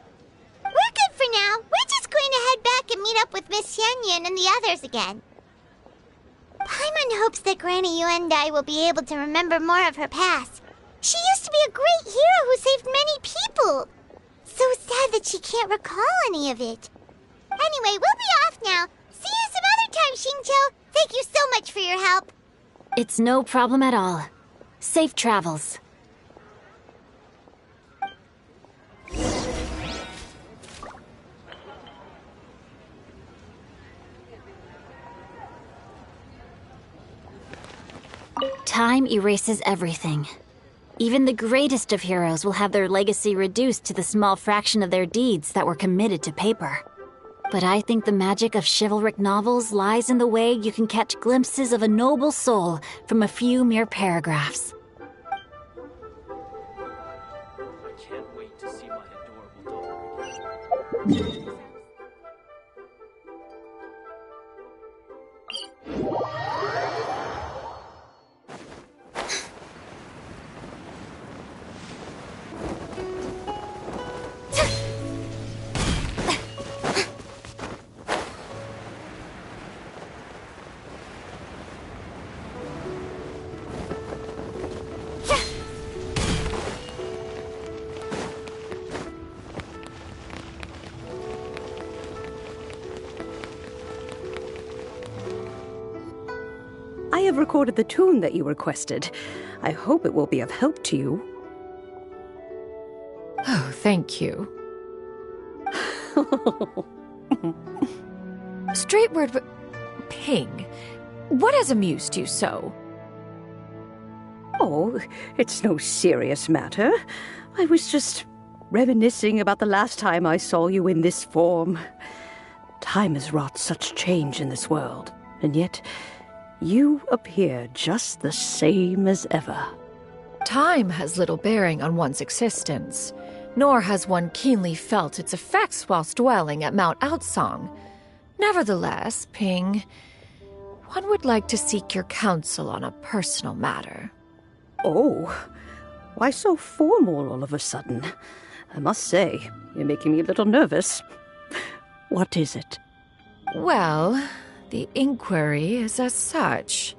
Speaker 1: We're good for now. We're just going to head back and meet up with Miss Xianyun and the others again. Paimon hopes that Granny Yuendai will be able to remember more of her past. She used to be a great hero who saved many people. So sad that she can't recall any of it. Anyway, we'll be off now. See you some other time, Xingqiu. Thank you so much for your help.
Speaker 13: It's no problem at all. Safe travels. Time erases everything. Even the greatest of heroes will have their legacy reduced to the small fraction of their deeds that were committed to paper. But I think the magic of chivalric novels lies in the way you can catch glimpses of a noble soul from a few mere paragraphs.
Speaker 5: I can't wait to see my adorable daughter.
Speaker 14: I have recorded the tune that you requested. I hope it will be of help to you.
Speaker 3: Oh, thank you. Straight word, but Ping, what has amused you so?
Speaker 14: Oh, it's no serious matter. I was just reminiscing about the last time I saw you in this form. Time has wrought such change in this world, and yet you appear just the same as ever.
Speaker 3: Time has little bearing on one's existence, nor has one keenly felt its effects whilst dwelling at Mount Outsong. Nevertheless, Ping, one would like to seek your counsel on a personal matter.
Speaker 14: Oh, why so formal all of a sudden? I must say, you're making me a little nervous. What is it?
Speaker 3: Well, the inquiry is as such.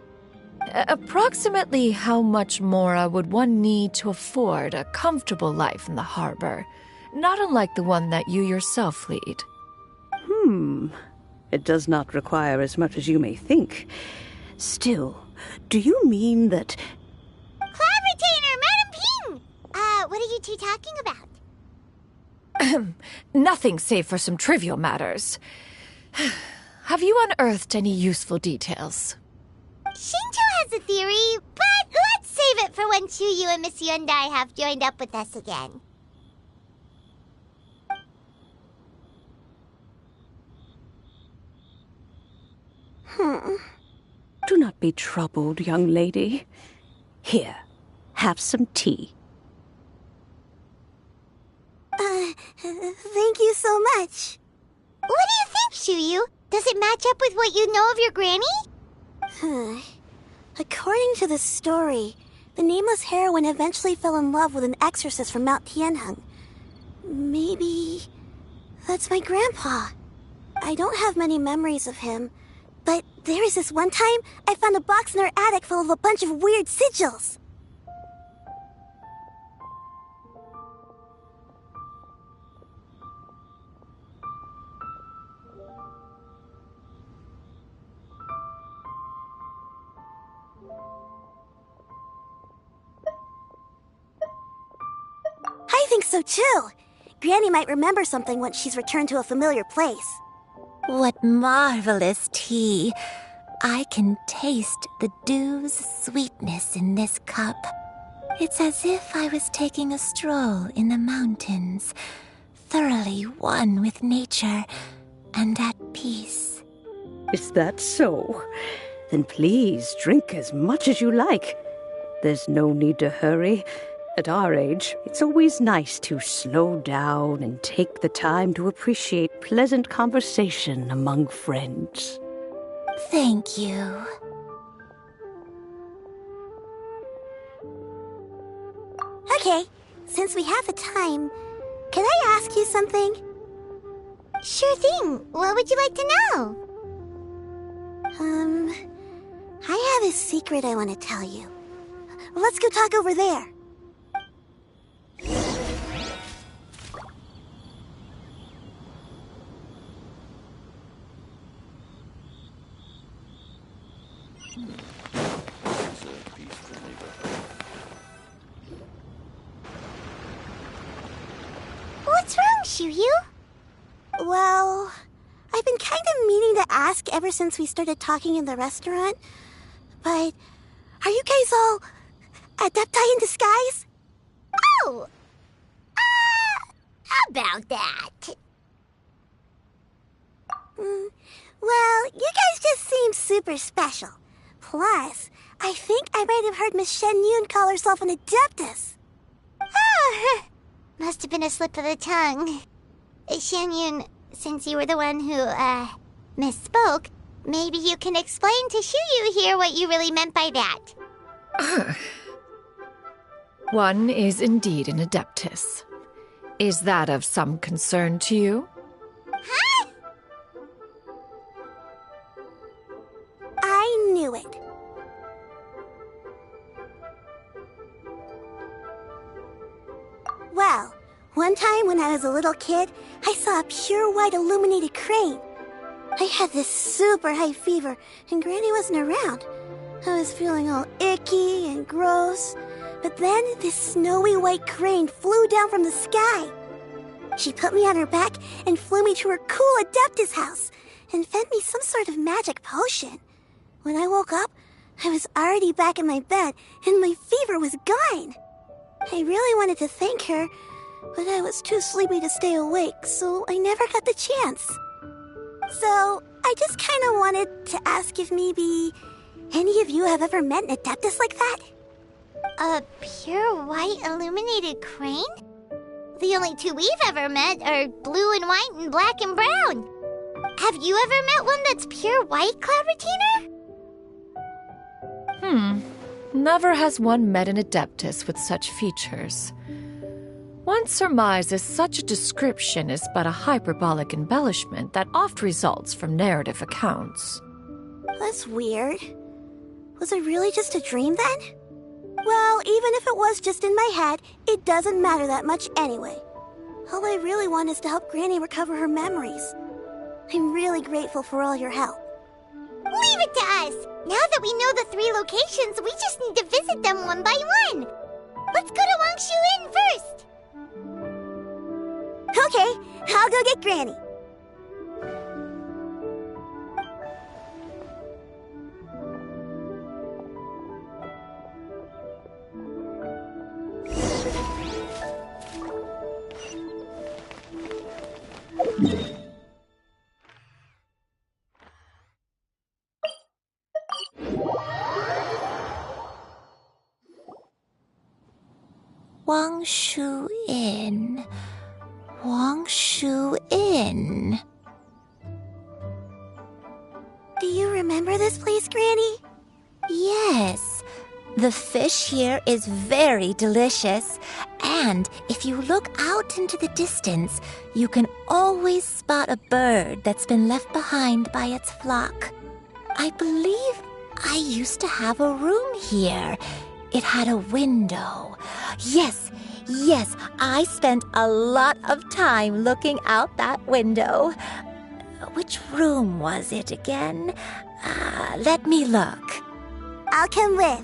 Speaker 3: Approximately how much more would one need to afford a comfortable life in the harbor, not unlike the one that you yourself lead?
Speaker 14: It does not require as much as you may think. Still, do you mean that...
Speaker 1: Cloud Retainer, Madam Ping! What are you two talking about?
Speaker 3: Nothing save for some trivial matters. Have you unearthed any useful details?
Speaker 1: Xingqiu has a theory, but let's save it for when Chuyu and Misión have joined up with us again.
Speaker 14: Do not be troubled, young lady. Here, have some tea.
Speaker 11: Thank you so much.
Speaker 1: What do you think, Chuyu? Does it match up with what you know of your granny?
Speaker 11: According to the story, the nameless heroine eventually fell in love with an exorcist from Mount Tianheng. Maybe that's my grandpa. I don't have many memories of him, but there was this one time I found a box in her attic full of a bunch of weird sigils. I think so too. Granny might remember something once she's returned to a familiar place.
Speaker 12: What marvelous tea. I can taste the dew's sweetness in this cup. It's as if I was taking a stroll in the mountains, thoroughly one with nature and at peace.
Speaker 14: Is that so? Then please drink as much as you like. There's no need to hurry. At our age, it's always nice to slow down and take the time to appreciate pleasant conversation among friends.
Speaker 12: Thank you.
Speaker 11: Okay, since we have the time, can I ask you something?
Speaker 1: Sure thing. What would you like to know?
Speaker 11: I have a secret I want to tell you. Let's go talk over there.
Speaker 1: Xianyun?
Speaker 11: Well, I've been kind of meaning to ask ever since we started talking in the restaurant. But are you guys all adepti in disguise?
Speaker 1: Oh! About that.
Speaker 11: Well, you guys just seem super special. Plus, I think I might have heard Miss Xianyun call herself an adeptus.
Speaker 1: Oh, must have been a slip of the tongue. Xianyun, since you were the one who, misspoke, maybe you can explain to Xianyun here what you really meant by that.
Speaker 3: One is indeed an adeptus. Is that of some concern to you?
Speaker 1: Huh?
Speaker 11: I knew it. Well, one time when I was a little kid, I saw a pure white illuminated crane. I had this super high fever, and Granny wasn't around. I was feeling all icky and gross. But then this snowy white crane flew down from the sky. She put me on her back and flew me to her cool Adeptus house and fed me some sort of magic potion. When I woke up, I was already back in my bed and my fever was gone. I really wanted to thank her, but I was too sleepy to stay awake, so I never got the chance. So I just kind of wanted to ask if maybe any of you have ever met an Adeptus like that?
Speaker 1: A pure white illuminated crane? The only two we've ever met are blue and white and black and brown. Have you ever met one that's pure white, Cloud Retainer?
Speaker 3: Never has one met an adeptus with such features. One surmises such a description is but a hyperbolic embellishment that oft results from narrative accounts.
Speaker 11: That's weird. Was it really just a dream then? Well, even if it was just in my head, it doesn't matter that much anyway. All I really want is to help Granny recover her memories. I'm really grateful for all your help.
Speaker 1: Leave it to us! Now that we know the 3 locations, we just need to visit them one by one. Let's go to Wangshu Inn first!
Speaker 11: Okay, I'll go get Granny.
Speaker 12: Wangshu Inn. Wangshu Inn.
Speaker 11: Do you remember this place, Granny?
Speaker 12: Yes. The fish here is very delicious. And if you look out into the distance, you can always spot a bird that's been left behind by its flock. I believe I used to have a room here. It had a window. Yes, I spent a lot of time looking out that window. Which room was it again? Let me look.
Speaker 11: I'll come with.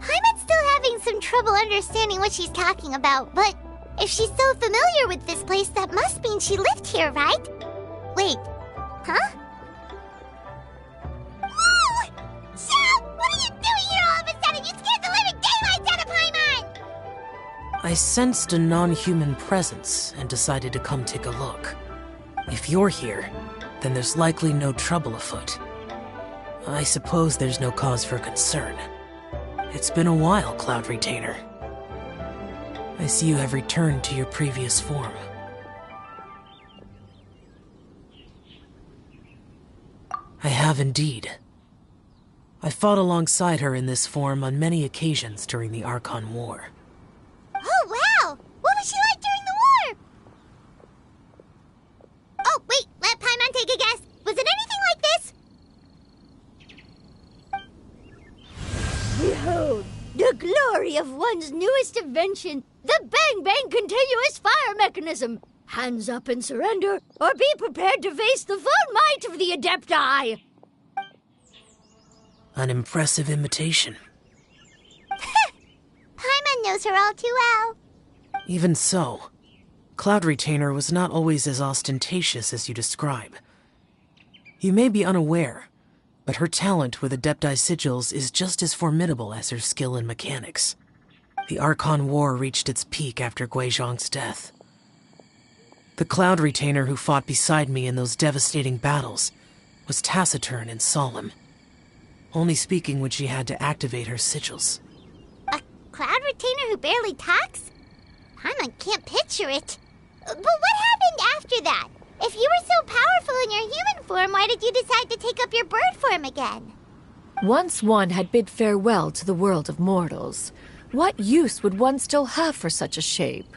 Speaker 1: Paimon's still having some trouble understanding what she's talking about, but if she's so familiar with this place, that must mean she lived here, right? Wait, huh? Whoa! Shell, what are you doing here all of a sudden? You scared the living daylights out of Paimon!
Speaker 15: I sensed a non-human presence and decided to come take a look. If you're here, then there's likely no trouble afoot. I suppose there's no cause for concern. It's been a while, Cloud Retainer. I see you have returned to your previous form. I have indeed. I fought alongside her in this form on many occasions during the Archon War.
Speaker 1: Oh, wow! What was she like during the war? Oh, wait, let Paimon take a guess. Was it anything like this?
Speaker 16: Behold, the glory of one's newest invention, the Bang Bang Continuous Fire Mechanism. Hands up and surrender, or be prepared to face the full might of the Adepti.
Speaker 15: An impressive imitation.
Speaker 1: Xianyun knows her all too well.
Speaker 15: Even so, Cloud Retainer was not always as ostentatious as you describe. You may be unaware, but her talent with Adepti sigils is just as formidable as her skill in mechanics. The Archon War reached its peak after Guizhong's death. The Cloud Retainer who fought beside me in those devastating battles was taciturn and solemn, only speaking when she had to activate her sigils.
Speaker 1: A Cloud Retainer who barely talks? Paimon can't picture it. But what happened after that? If you were so powerful in your human form, why did you decide to take up your bird form again?
Speaker 3: Once one had bid farewell to the world of mortals, what use would one still have for such a shape?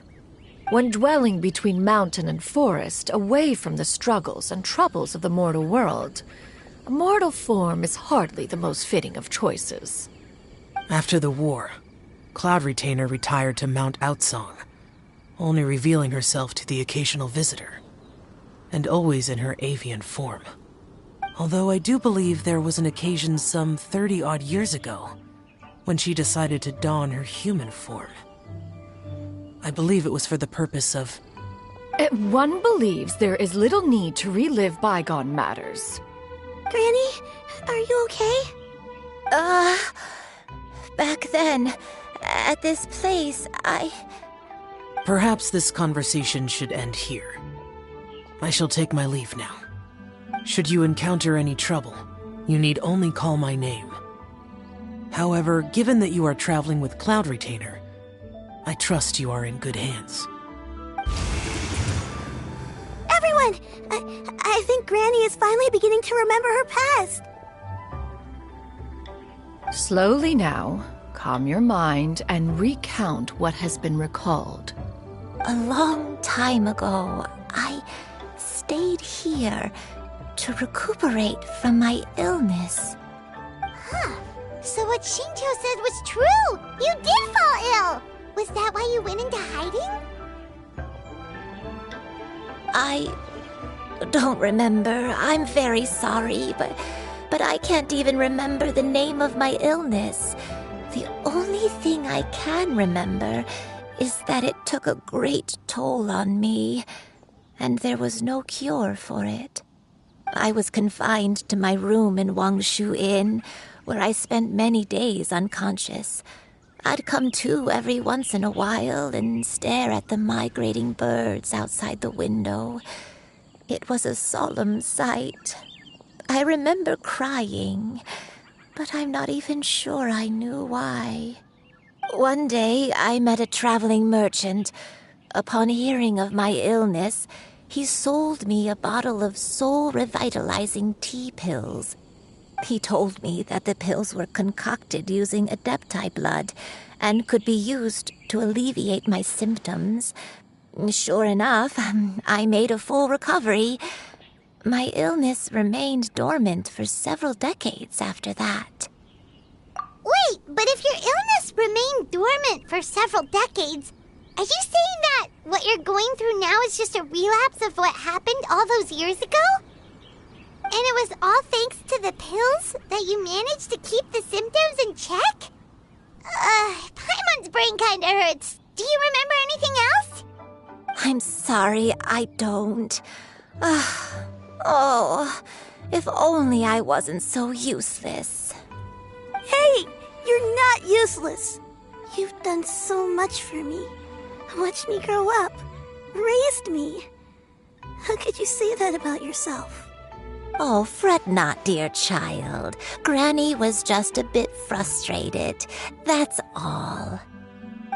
Speaker 3: When dwelling between mountain and forest, away from the struggles and troubles of the mortal world, a mortal form is hardly the most fitting of choices.
Speaker 15: After the war, Cloud Retainer retired to Mount Outsong, only revealing herself to the occasional visitor, and always in her avian form. Although I do believe there was an occasion some 30-odd years ago when she decided to don her human form. I believe it was for the purpose of...
Speaker 3: One believes there is little need to relive bygone matters.
Speaker 11: Granny, are you okay?
Speaker 12: Back then, at this place,
Speaker 15: Perhaps this conversation should end here. I shall take my leave now. Should you encounter any trouble, you need only call my name. However, given that you are traveling with Cloud Retainer, I trust you are in good hands.
Speaker 11: Everyone! I think Granny is finally beginning to remember her past.
Speaker 3: Slowly now, calm your mind and recount what has been recalled.
Speaker 12: A long time ago, I stayed here to recuperate from my illness.
Speaker 1: Huh. So what Shinto said was true! You did fall ill! Was that why you went into hiding?
Speaker 12: I don't remember. I'm very sorry, but I can't even remember the name of my illness. The only thing I can remember is that it took a great toll on me, and there was no cure for it. I was confined to my room in Wangshu Inn, where I spent many days unconscious. I'd come to every once in a while and stare at the migrating birds outside the window. It was a solemn sight. I remember crying, but I'm not even sure I knew why. One day, I met a traveling merchant. Upon hearing of my illness, he sold me a bottle of soul-revitalizing tea pills. He told me that the pills were concocted using Adepti blood and could be used to alleviate my symptoms. Sure enough, I made a full recovery. My illness remained dormant for several decades after that.
Speaker 1: Wait, but if your illness remained dormant for several decades, are you saying that what you're going through now is just a relapse of what happened all those years ago? And it was all thanks to the pills that you managed to keep the symptoms in check? Paimon's brain kinda hurts. Do you remember anything else?
Speaker 12: I'm sorry, I don't. Oh, if only I wasn't so useless.
Speaker 11: Hey, you're not useless. You've done so much for me. Watched me grow up. Raised me. How could you say that about yourself?
Speaker 12: Oh, fret not, dear child. Granny was just a bit frustrated. That's all.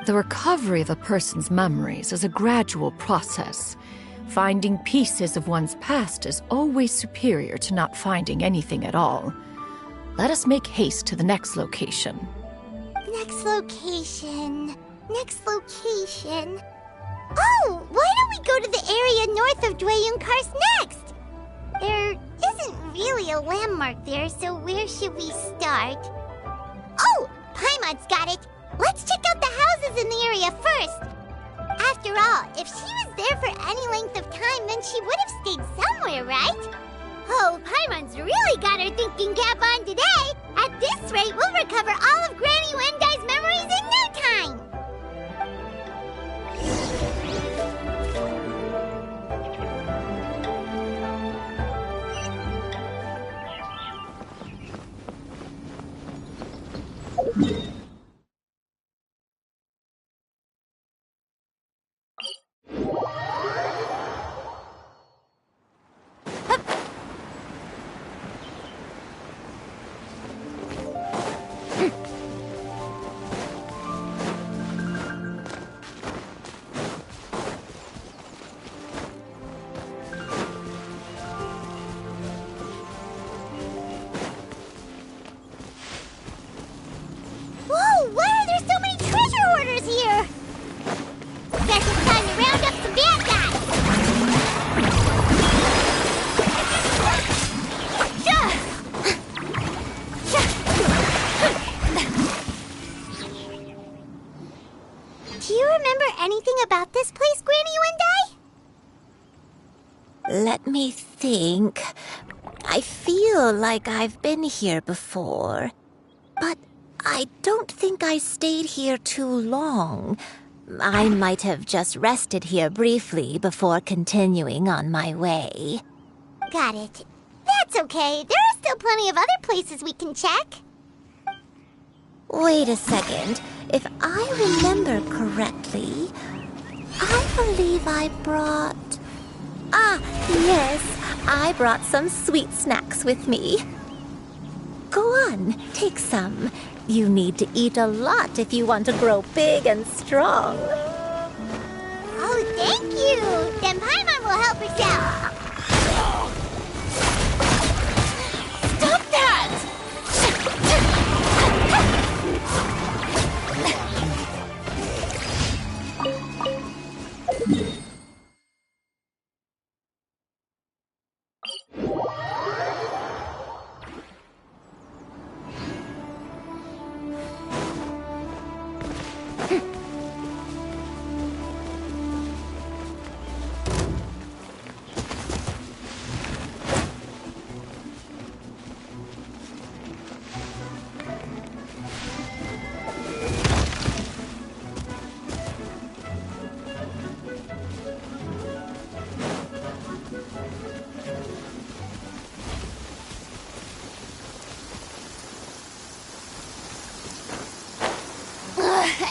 Speaker 3: The recovery of a person's memories is a gradual process. Finding pieces of one's past is always superior to not finding anything at all. Let us make haste to the next location.
Speaker 1: Next location. Next location. Oh, why don't we go to the area north of Dwayun Karst next? There isn't really a landmark there, so where should we start? Oh, Paimon's got it. Let's check out the houses in the area first. After all, if she was there for any length of time, then she would have stayed somewhere, right? Oh, Paimon's really got her thinking cap on today. At this rate, we'll recover all of Granny Wendai's memories in no time. anything about this place, Granny Wendai?
Speaker 12: Let me think. I feel like I've been here before, but I don't think I stayed here too long. I might have just rested here briefly before continuing on my way.
Speaker 1: Got it. That's okay. There are still plenty of other places we can check.
Speaker 12: Wait a second. If I remember correctly, I believe I brought... Ah, yes. I brought some sweet snacks with me. Go on, take some. You need to eat a lot if you want to grow big and strong.
Speaker 1: Oh, thank you! Then Paimon will help herself.
Speaker 10: Stop that!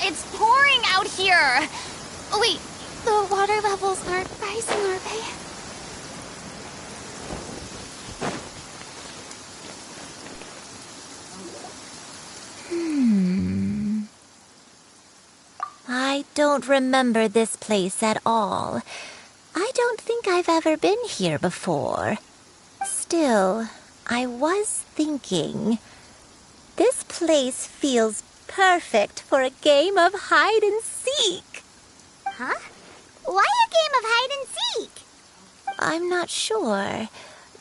Speaker 10: It's pouring out here. Oh, wait, the water levels aren't rising, are they?
Speaker 12: I don't remember this place at all. I don't think I've ever been here before. Still, I was thinking, this place feels perfect for a game of hide and seek.
Speaker 1: Huh? Why a game of hide and seek?
Speaker 12: I'm not sure.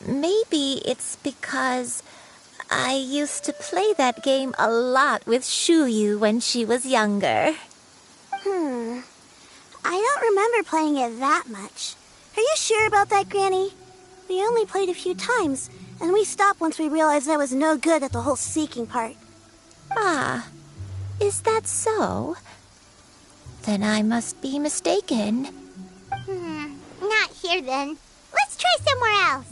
Speaker 12: Maybe it's because I used to play that game a lot with Shuyu when she was younger.
Speaker 11: I don't remember playing it that much. Are you sure about that, Granny? We only played a few times, and we stopped once we realized I was no good at the whole seeking part.
Speaker 12: Ah, is that so? Then I must be mistaken.
Speaker 1: Not here then. Let's try somewhere else.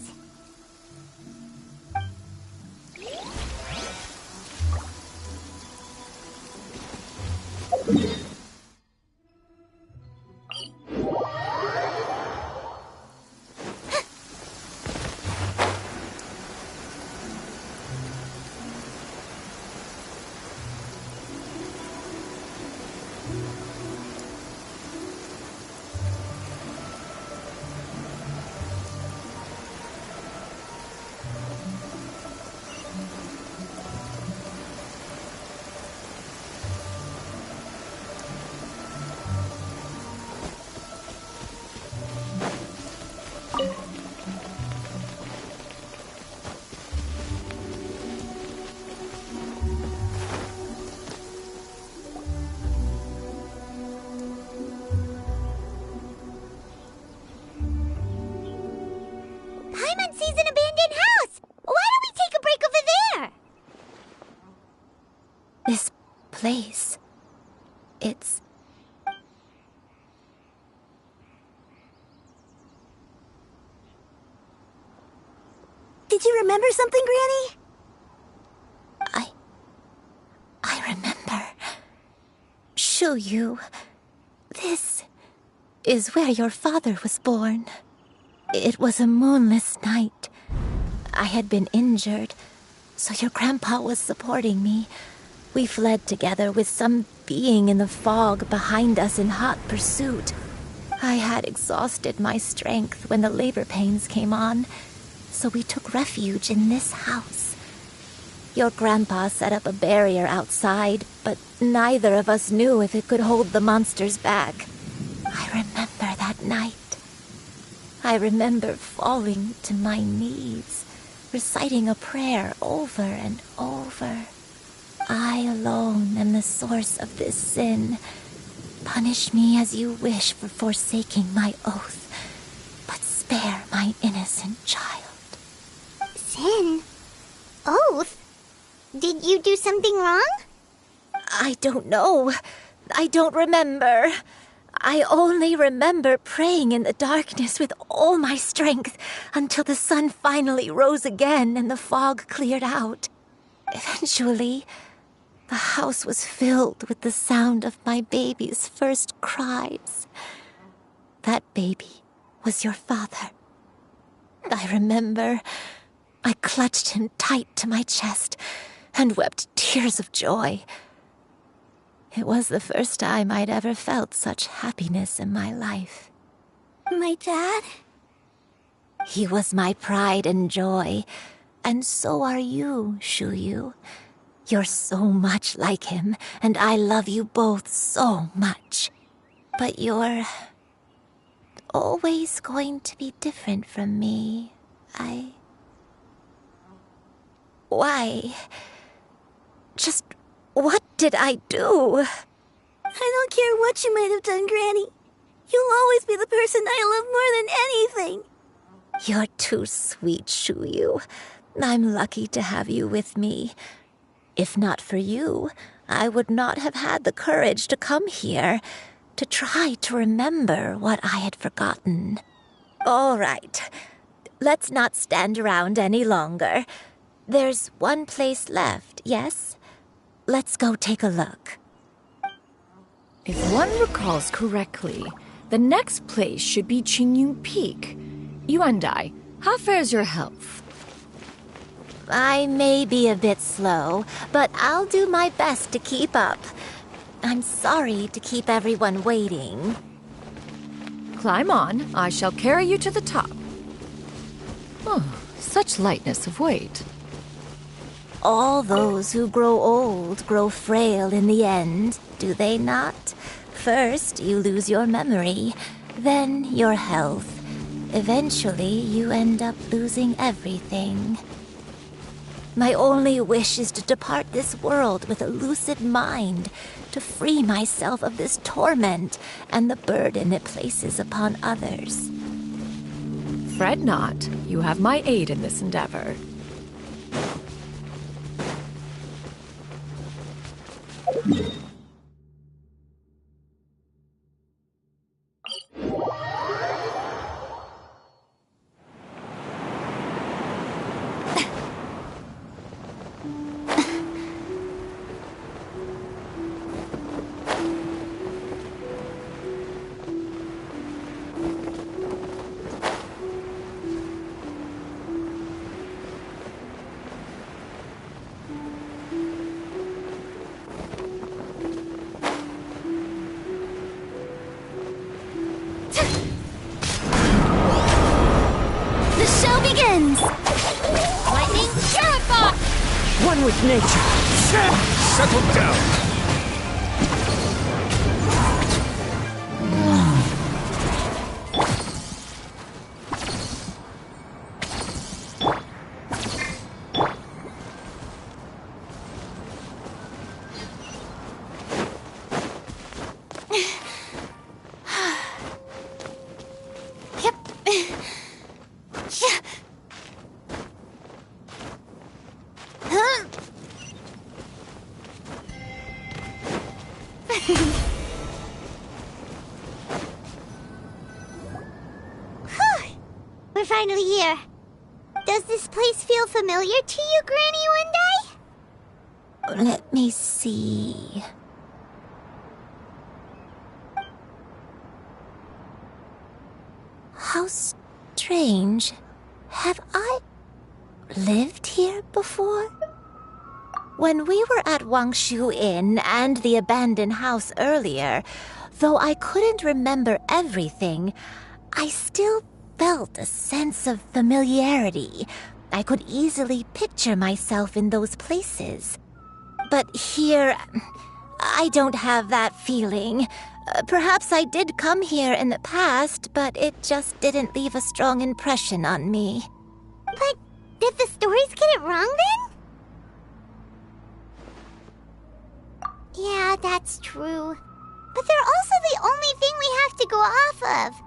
Speaker 1: Paimon sees an abandoned house. Why don't we take a break over there?
Speaker 12: This place, it's...
Speaker 11: Did you remember something, Granny?
Speaker 12: I remember. Shuyu, this is where your father was born. It was a moonless night. I had been injured, so your grandpa was supporting me. We fled together with some being in the fog behind us in hot pursuit. I had exhausted my strength when the labor pains came on, so we took refuge in this house. Your grandpa set up a barrier outside, but neither of us knew if it could hold the monsters back. I remember that night. I remember falling to my knees, reciting a prayer over and over. I alone am the source of this sin. Punish me as you wish for forsaking my oath, but spare my innocent child.
Speaker 1: Sin? Oath? Did you do something wrong?
Speaker 12: I don't know. I don't remember. I only remember praying in the darkness with all my strength until the sun finally rose again and the fog cleared out. Eventually, the house was filled with the sound of my baby's first cries. That baby was your father. I remember I clutched him tight to my chest and wept tears of joy. It was the first time I'd ever felt such happiness in my life.
Speaker 11: My dad?
Speaker 12: He was my pride and joy, and so are you, Xianyun. You're so much like him, and I love you both so much. But you're always going to be different from me. Why? Just what did I do?
Speaker 11: I don't care what you might have done, Granny. You'll always be the person I love more than anything.
Speaker 12: You're too sweet, Xianyun. I'm lucky to have you with me. If not for you, I would not have had the courage to come here, to try to remember what I had forgotten. All right, let's not stand around any longer. There's one place left, yes? Let's go take a look.
Speaker 3: If one recalls correctly, the next place should be Xianyun Peak. Yuandai, how fares your health?
Speaker 12: I may be a bit slow, but I'll do my best to keep up. I'm sorry to keep everyone waiting.
Speaker 3: Climb on. I shall carry you to the top. Oh, such lightness of weight.
Speaker 12: All those who grow old grow frail in the end, do they not? First, you lose your memory, then your health. Eventually, you end up losing everything. My only wish is to depart this world with a lucid mind, to free myself of this torment and the burden it places upon others.
Speaker 3: Fret not. You have my aid in this endeavor.
Speaker 10: Lightning purified!
Speaker 15: One with nature.
Speaker 9: Settle down.
Speaker 1: We're finally here. Does this place feel familiar to you, Granny One Day?
Speaker 12: Let me see. How strange. Have I lived here before? When we were at Wangshu Inn and the abandoned house earlier, though I couldn't remember everything, I still felt a sense of familiarity. I could easily picture myself in those places. But here, I don't have that feeling. Perhaps I did come here in the past, but it just didn't leave a strong impression on me.
Speaker 1: But did the stories get it wrong then? Yeah, that's true. But they're also the only thing we have to go off of.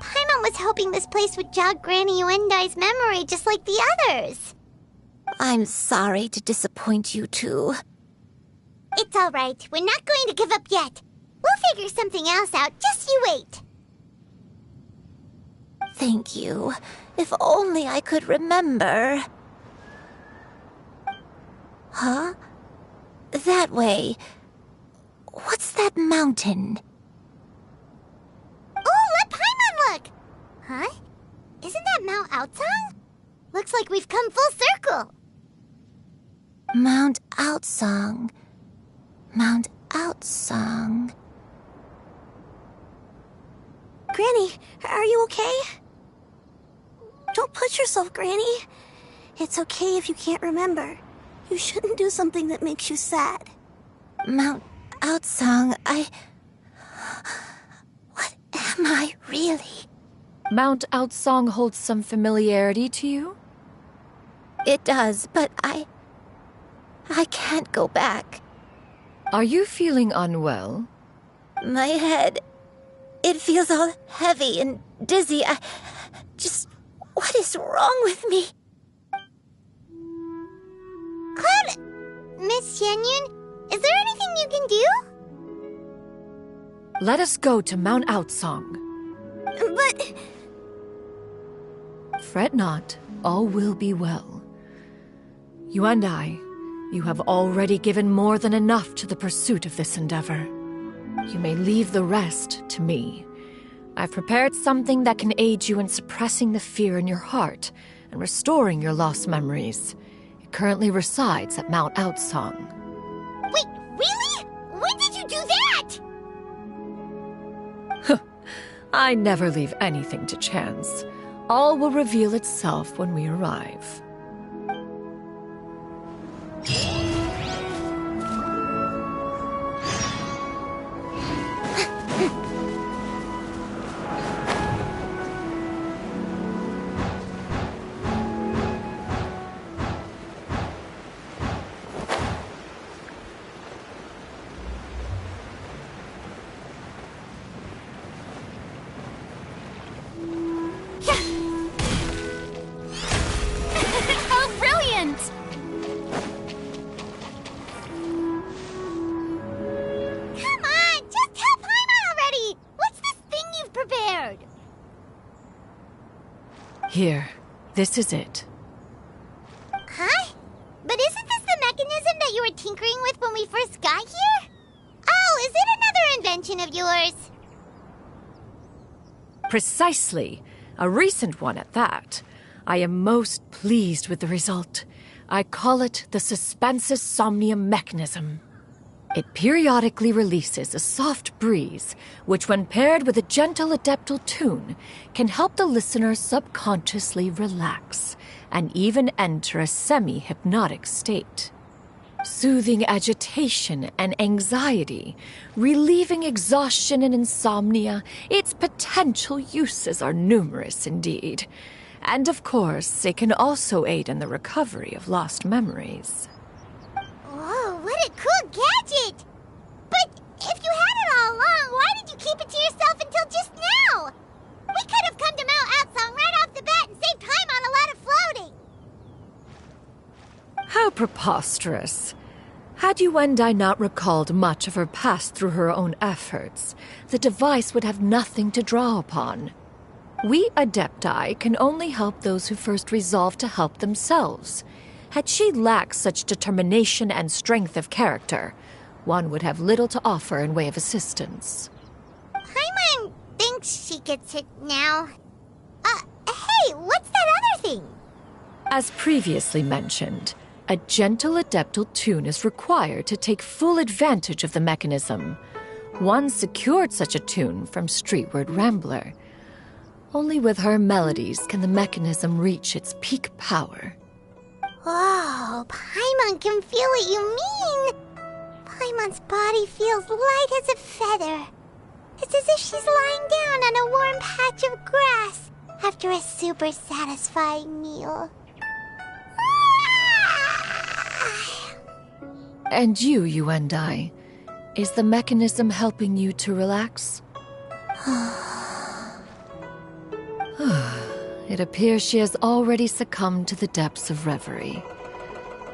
Speaker 1: Paimon was hoping this place would jog Granny Yuendai's memory just like the others.
Speaker 12: I'm sorry to disappoint you too.
Speaker 1: It's all right. We're not going to give up yet. We'll figure something else out. Just you wait.
Speaker 12: Thank you. If only I could remember. Huh? That way. What's that mountain?
Speaker 1: Oh, let Paimon look! Huh? Isn't that Mount Outsong? Looks like we've come full circle.
Speaker 12: Mount Outsong. Mount Outsong.
Speaker 11: Granny, are you okay? Don't push yourself, Granny. It's okay if you can't remember. You shouldn't do something that makes you sad.
Speaker 12: Mount Outsong, What am I really?
Speaker 3: Mount Outsong holds some familiarity to you?
Speaker 12: It does, but I can't go back.
Speaker 3: Are you feeling unwell?
Speaker 12: My head, it feels all heavy and dizzy. What is wrong with me?
Speaker 1: Cloud, Miss Xianyun, is there anything you can do?
Speaker 3: Let us go to Mount Outsong.
Speaker 11: But...
Speaker 3: Fret not, all will be well. You and I, you have already given more than enough to the pursuit of this endeavor. You may leave the rest to me. I've prepared something that can aid you in suppressing the fear in your heart and restoring your lost memories. It currently resides at Mount Outsong.
Speaker 1: Wait, really? When did you do that?
Speaker 3: I never leave anything to chance. All will reveal itself when we arrive. Here, this is it.
Speaker 1: Huh? But isn't this the mechanism that you were tinkering with when we first got here? Oh, is it another invention of yours?
Speaker 3: Precisely. A recent one at that. I am most pleased with the result. I call it the Suspensus Somnium mechanism. It periodically releases a soft breeze, which when paired with a gentle adeptal tune, can help the listener subconsciously relax and even enter a semi-hypnotic state. Soothing agitation and anxiety, relieving exhaustion and insomnia, its potential uses are numerous indeed. And of course, it can also aid in the recovery of lost memories.
Speaker 1: Whoa, what a cool gadget! But if you had it all along, why did you keep it to yourself until just now? We could have come to Mount Outsong right off the bat and saved time on a lot of floating.
Speaker 3: How preposterous. Had Yuendai not recalled much of her past through her own efforts, the device would have nothing to draw upon. We Adepti can only help those who first resolve to help themselves. Had she lacked such determination and strength of character, one would have little to offer in way of assistance.
Speaker 1: Paimon thinks she gets it now. Hey, what's that other thing?
Speaker 3: As previously mentioned, a gentle adeptal tune is required to take full advantage of the mechanism. One secured such a tune from Streetward Rambler. Only with her melodies can the mechanism reach its peak power.
Speaker 1: Whoa, Paimon can feel what you mean. Paimon's body feels light as a feather. It's as if she's lying down on a warm patch of grass after a super satisfying meal.
Speaker 3: And you and I,
Speaker 17: Is the mechanism helping you to relax? It appears she has already succumbed to the depths of reverie.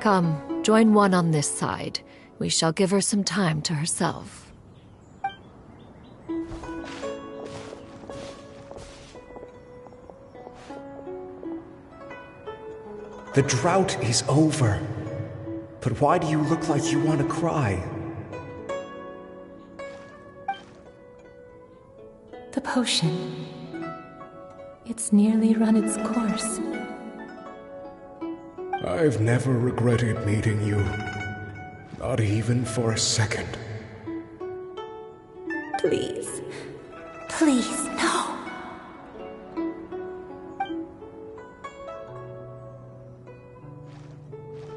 Speaker 17: Come, join one on this side. We shall give her some time to herself.
Speaker 18: The drought is over. But why do you look like you want to cry?
Speaker 19: The potion. It's nearly run its course.
Speaker 18: I've never regretted meeting you. Not even for a second.
Speaker 19: Please. Please, no.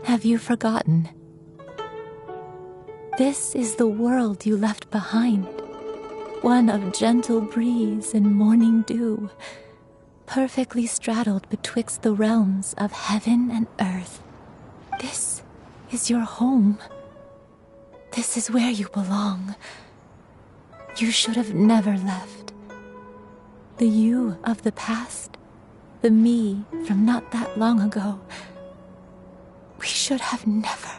Speaker 19: Have you forgotten? This is the world you left behind. One of gentle breeze and morning dew, perfectly straddled betwixt the realms of heaven and earth. This is your home. This is where you belong. You should have never left. The you of the past, the me from not that long ago, we should have never.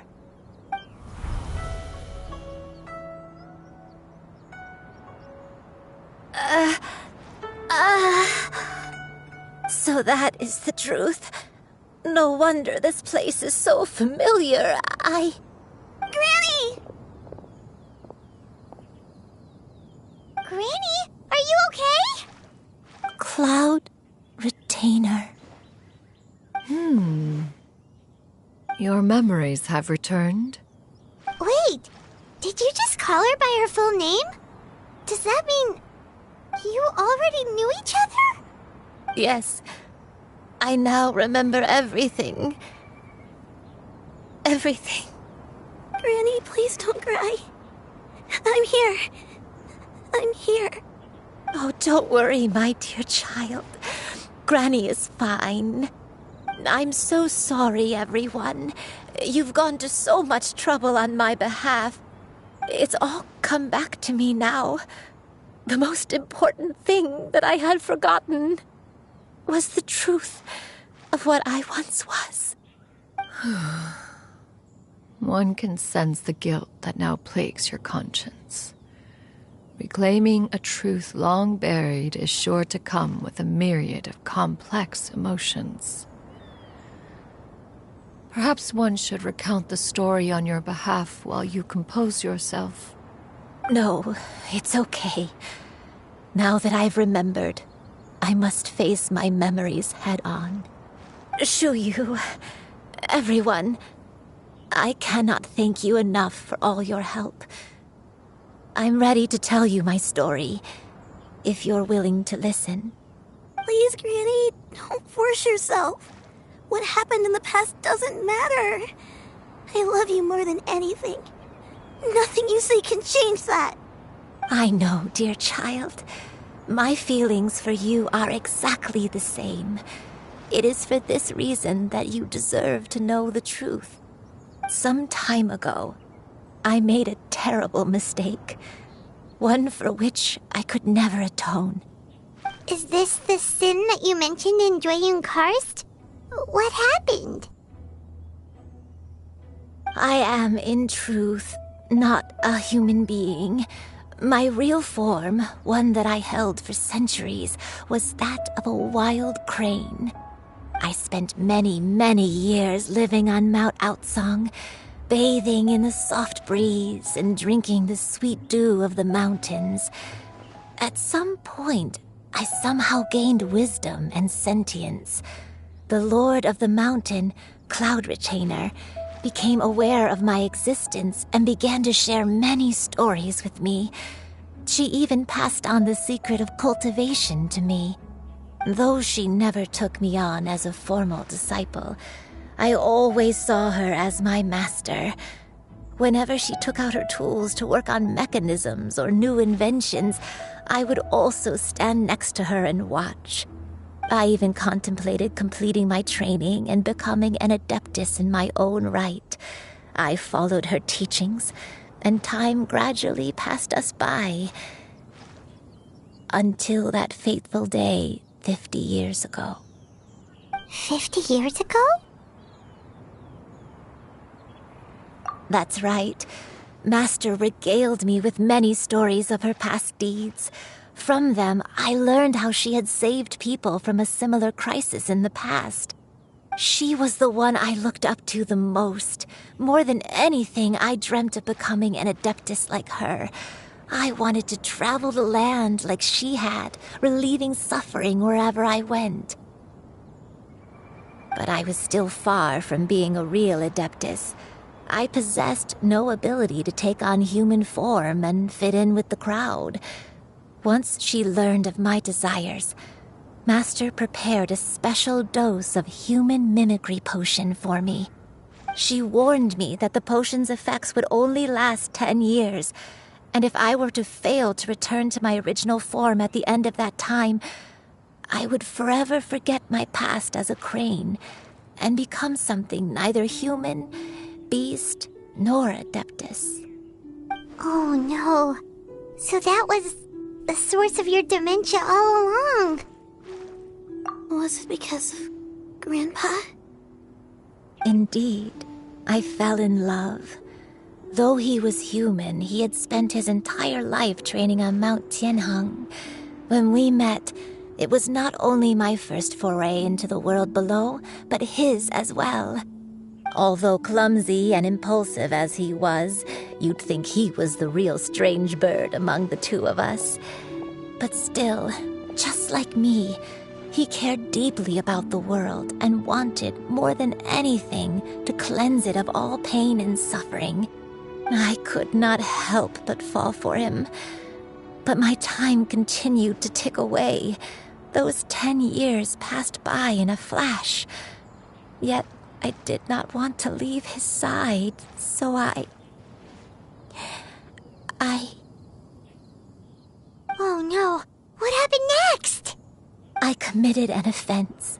Speaker 12: So that is the truth. No wonder this place is so familiar.
Speaker 1: Granny! Granny, are you okay?
Speaker 19: Cloud Retainer.
Speaker 17: Your memories have returned?
Speaker 1: Wait, did you just call her by her full name? Does that mean you already knew each other?
Speaker 12: Yes. I now remember everything. Everything.
Speaker 11: Granny, please don't cry. I'm here. I'm here.
Speaker 12: Oh, don't worry, my dear child. Granny is fine. I'm so sorry, everyone. You've gone to so much trouble on my behalf. It's all come back to me now. The most important thing that I had forgotten was the truth of what I once was.
Speaker 17: One can sense the guilt that now plagues your conscience. Reclaiming a truth long buried is sure to come with a myriad of complex emotions. Perhaps one should recount the story on your behalf while you compose yourself.
Speaker 12: No, it's okay. Now that I've remembered, I must face my memories head on. Xianyun, everyone, I cannot thank you enough for all your help. I'm ready to tell you my story, if you're willing to listen.
Speaker 11: Please, Granny, don't force yourself. What happened in the past doesn't matter. I love you more than anything. Nothing you say can change that.
Speaker 12: I know, dear child. My feelings for you are exactly the same. It is for this reason that you deserve to know the truth. Some time ago, I made a terrible mistake. One for which I could never atone.
Speaker 1: Is this the sin that you mentioned in Xianyun Karst? What happened?
Speaker 12: I am, in truth, not a human being. My real form, one that I held for centuries, was that of a wild crane. I spent many, many years living on Mount Outsong, bathing in the soft breeze and drinking the sweet dew of the mountains. At some point, I somehow gained wisdom and sentience. The Lord of the Mountain, Cloud Retainer, became aware of my existence and began to share many stories with me. She even passed on the secret of cultivation to me. Though she never took me on as a formal disciple, I always saw her as my master. Whenever she took out her tools to work on mechanisms or new inventions, I would also stand next to her and watch. I even contemplated completing my training and becoming an adeptus in my own right. I followed her teachings, and time gradually passed us by. Until that fateful day 50 years ago.
Speaker 1: 50 years ago?
Speaker 12: That's right. Master regaled me with many stories of her past deeds. From them, I learned how she had saved people from a similar crisis in the past. She was the one I looked up to the most. More than anything, I dreamt of becoming an adeptus like her. I wanted to travel the land like she had, relieving suffering wherever I went. But I was still far from being a real adeptus. I possessed no ability to take on human form and fit in with the crowd. Once she learned of my desires, Master prepared a special dose of human mimicry potion for me. She warned me that the potion's effects would only last 10 years, and if I were to fail to return to my original form at the end of that time, I would forever forget my past as a crane and become something neither human, beast, nor adeptus.
Speaker 1: Oh no. So that was the source of your dementia all along.
Speaker 11: Was it because of Grandpa?
Speaker 12: Indeed, I fell in love. Though he was human, he had spent his entire life training on Mount Tianheng. When we met, it was not only my first foray into the world below, but his as well. Although clumsy and impulsive as he was, you'd think he was the real strange bird among the two of us. But still, just like me, he cared deeply about the world and wanted, more than anything, to cleanse it of all pain and suffering. I could not help but fall for him. But my time continued to tick away. Those 10 years passed by in a flash. Yet I did not want to leave his side, so I...
Speaker 1: Oh no, what happened next?
Speaker 12: I committed an offense.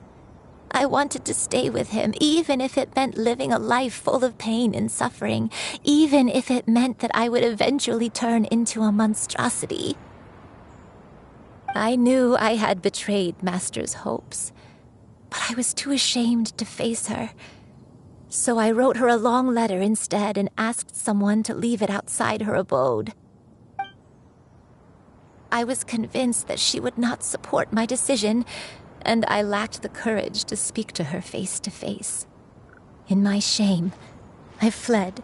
Speaker 12: I wanted to stay with him, even if it meant living a life full of pain and suffering, even if it meant that I would eventually turn into a monstrosity. I knew I had betrayed Master's hopes, but I was too ashamed to face her. So I wrote her a long letter instead and asked someone to leave it outside her abode. I was convinced that she would not support my decision, and I lacked the courage to speak to her face to face. In my shame, I fled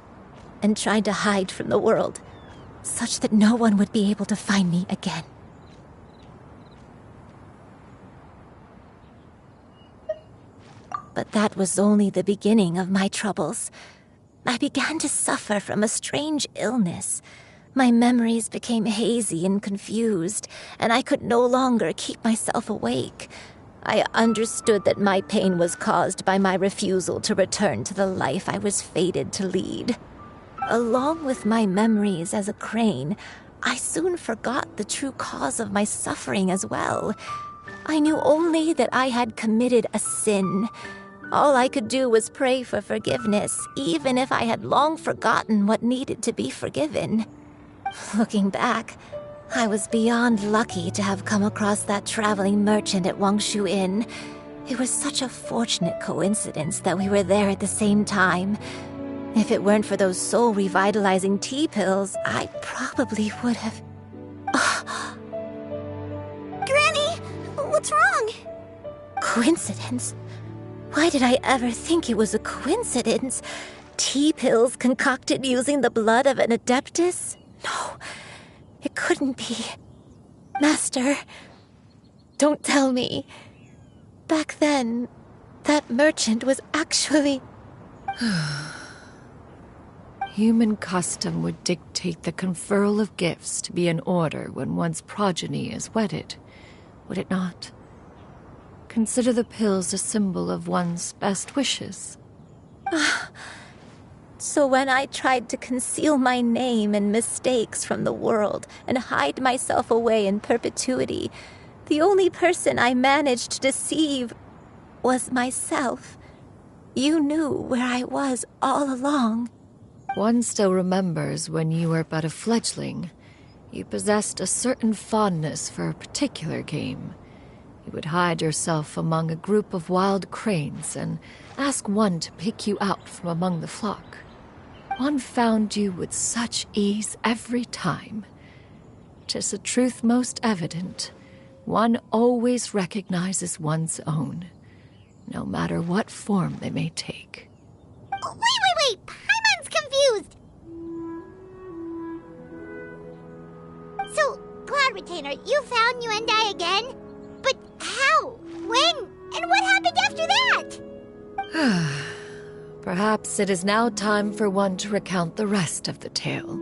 Speaker 12: and tried to hide from the world, such that no one would be able to find me again. But that was only the beginning of my troubles. I began to suffer from a strange illness. My memories became hazy and confused, and I could no longer keep myself awake. I understood that my pain was caused by my refusal to return to the life I was fated to lead. Along with my memories as a crane, I soon forgot the true cause of my suffering as well. I knew only that I had committed a sin. All I could do was pray for forgiveness, even if I had long forgotten what needed to be forgiven. Looking back, I was beyond lucky to have come across that traveling merchant at Wangshu Inn. It was such a fortunate coincidence that we were there at the same time. If it weren't for those soul-revitalizing tea pills, I probably would have...
Speaker 11: Granny! What's wrong?
Speaker 12: Coincidence? Why did I ever think it was a coincidence? Tea pills concocted using the blood of an adeptus? No, it couldn't be. Master, don't tell me. Back then, that merchant was actually...
Speaker 17: Human custom would dictate the conferral of gifts to be in order when one's progeny is wedded, would it not? Consider the pills a symbol of one's best wishes.
Speaker 12: So when I tried to conceal my name and mistakes from the world and hide myself away in perpetuity, the only person I managed to deceive was myself. You knew where I was all along.
Speaker 17: One still remembers when you were but a fledgling. You possessed a certain fondness for a particular game. You would hide yourself among a group of wild cranes and ask one to pick you out from among the flock. One found you with such ease every time. 'Tis a truth most evident. One always recognizes one's own, no matter what form they may take.
Speaker 1: Wait! Paimon's confused! So, Cloud Retainer, you found Yuendai again? But how? When? And what happened after that?
Speaker 17: Perhaps it is now time for one to recount the rest of the tale.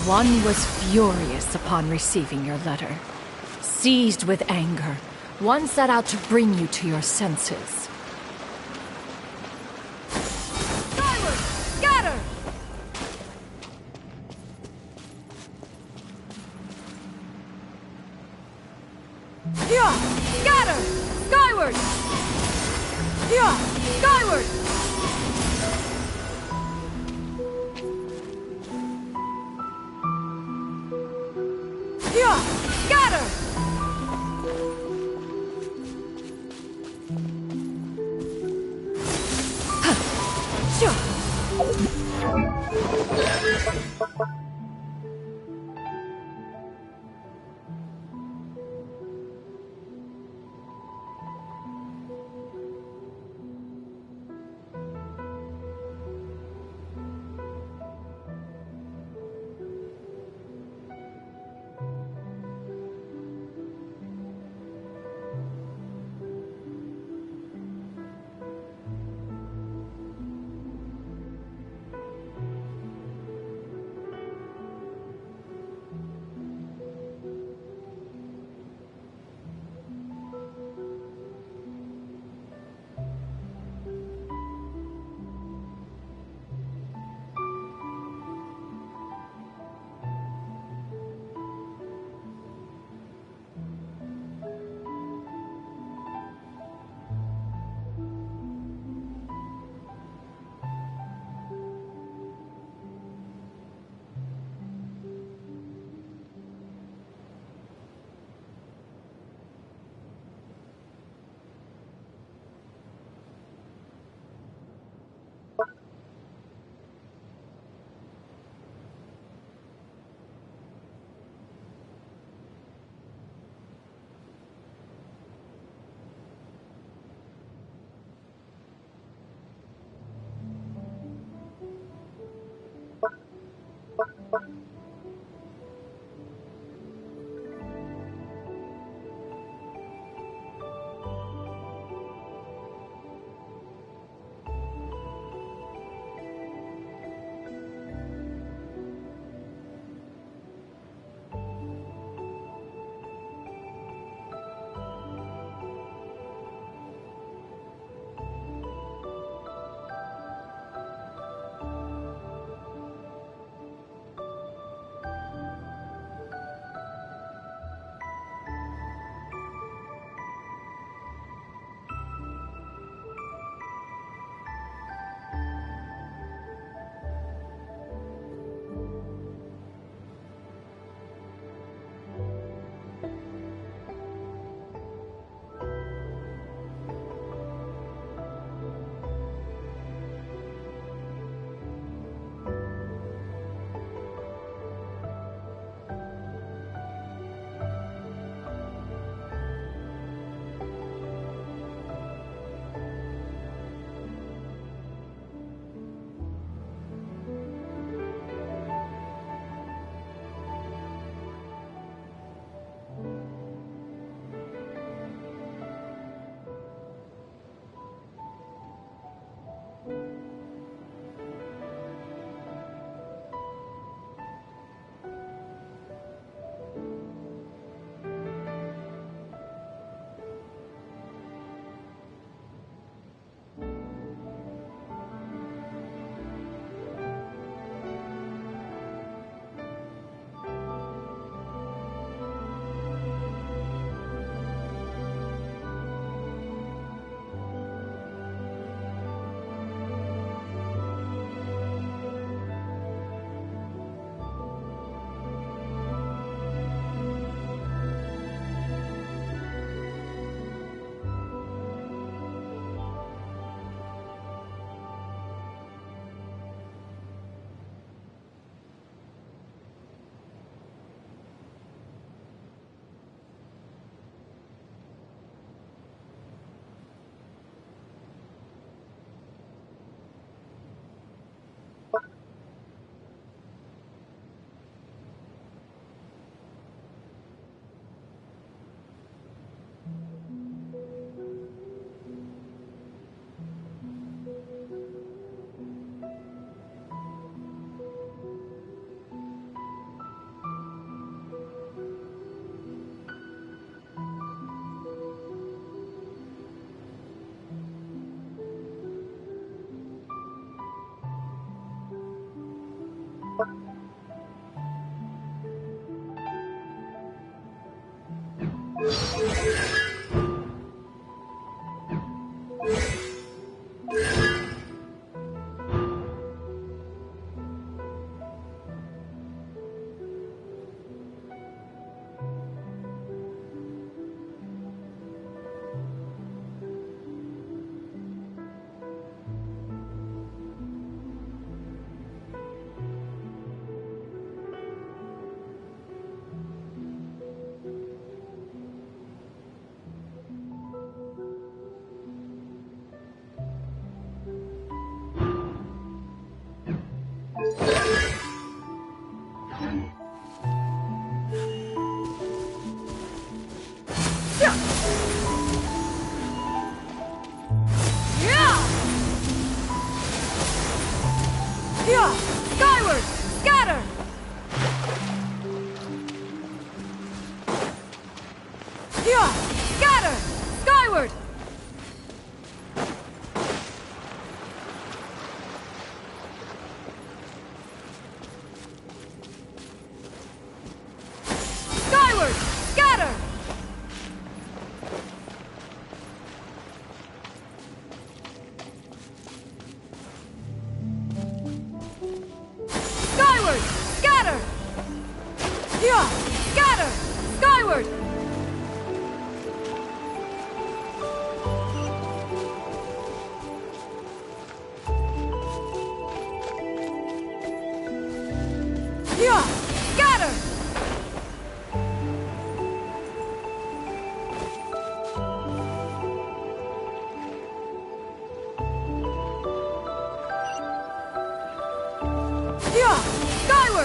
Speaker 3: One was furious upon receiving your letter. Seized with anger, one set out to bring you to your senses. Skyward! Scatter! Yeah! Scatter! Skyward! Yeah! Skyward! Yeah! Scatter!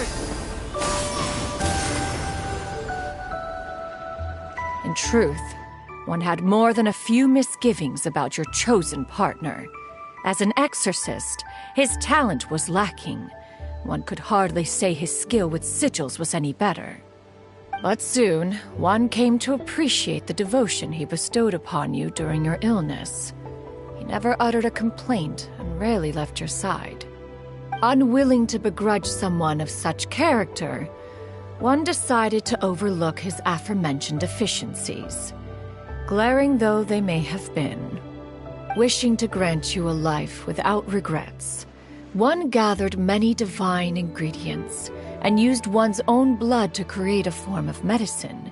Speaker 16: Skyward!
Speaker 3: In truth, one had more than a few misgivings about your chosen partner. As an exorcist, his talent was lacking. One could hardly say his skill with sigils was any better. But soon, one came to appreciate the devotion he bestowed upon you during your illness. He never uttered a complaint and rarely left your side. Unwilling to begrudge someone of such character, one decided to overlook his aforementioned deficiencies, glaring though they may have been. Wishing to grant you a life without regrets, one gathered many divine ingredients and used one's own blood to create a form of medicine.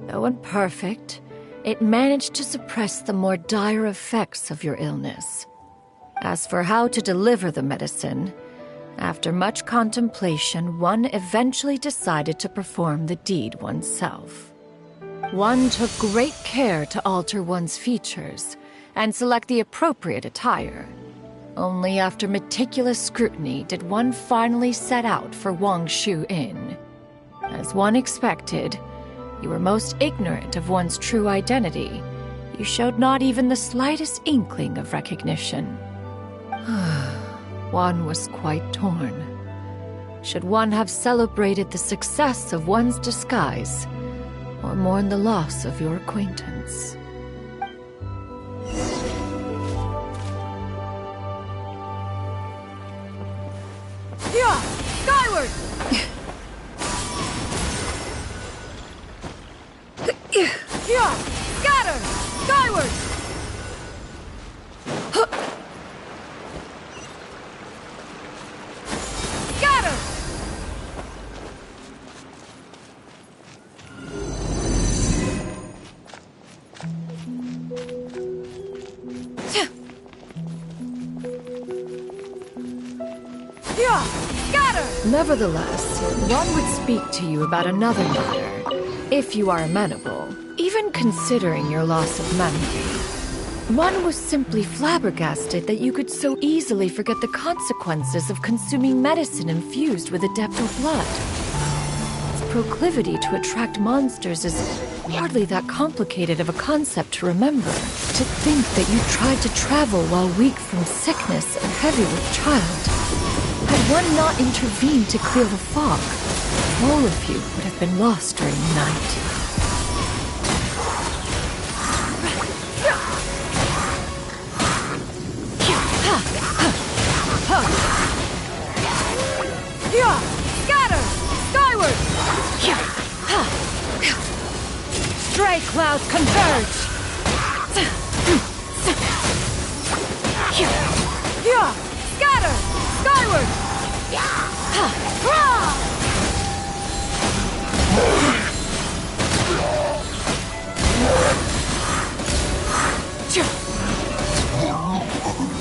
Speaker 3: Though imperfect, it managed to suppress the more dire effects of your illness. As for how to deliver the medicine, after much contemplation, one eventually decided to perform the deed oneself. One took great care to alter one's features and select the appropriate attire. Only after meticulous scrutiny did one finally set out for Wangshu Inn. As one expected, you were most ignorant of one's true identity. You showed not even the slightest inkling of recognition. One was quite torn. Should one have celebrated the success of one's disguise, or mourn the loss of your acquaintance?
Speaker 16: Yeah! Skyward! Yeah! Scatter! Skyward! Scatter! Yeah! Scatter!
Speaker 3: Nevertheless, one would speak to you about another matter, if you are amenable, even considering your loss of memory. One was simply flabbergasted that you could so easily forget the consequences of consuming medicine infused with adeptal blood. Its proclivity to attract monsters is hardly that complicated of a concept to remember. To think that you tried to travel while weak from sickness and heavy with child. Had one not intervened to clear the fog, all of you would have been lost during the night.
Speaker 16: Yeah! Scatter! Skyward!
Speaker 3: Stray clouds converge!
Speaker 16: Yeah! Scatter! Skyward!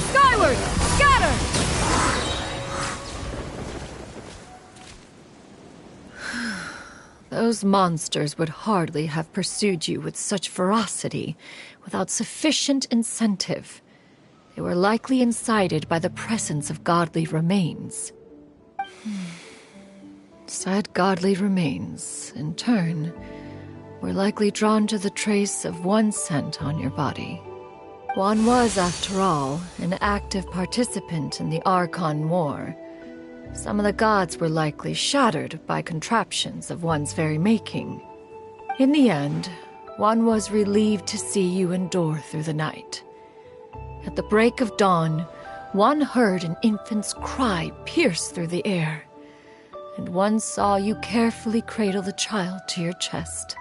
Speaker 16: Skyward! Scatter!
Speaker 3: Those monsters would hardly have pursued you with such ferocity without sufficient incentive. They were likely incited by the presence of godly remains. Said godly remains, in turn, were likely drawn to the trace of one scent on your body. One was, after all, an active participant in the Archon War. Some of the gods were likely shattered by contraptions of one's very making. In the end, one was relieved to see you endure through the night. At the break of dawn, one heard an infant's cry pierce through the air, and one saw you carefully cradle the child to your chest.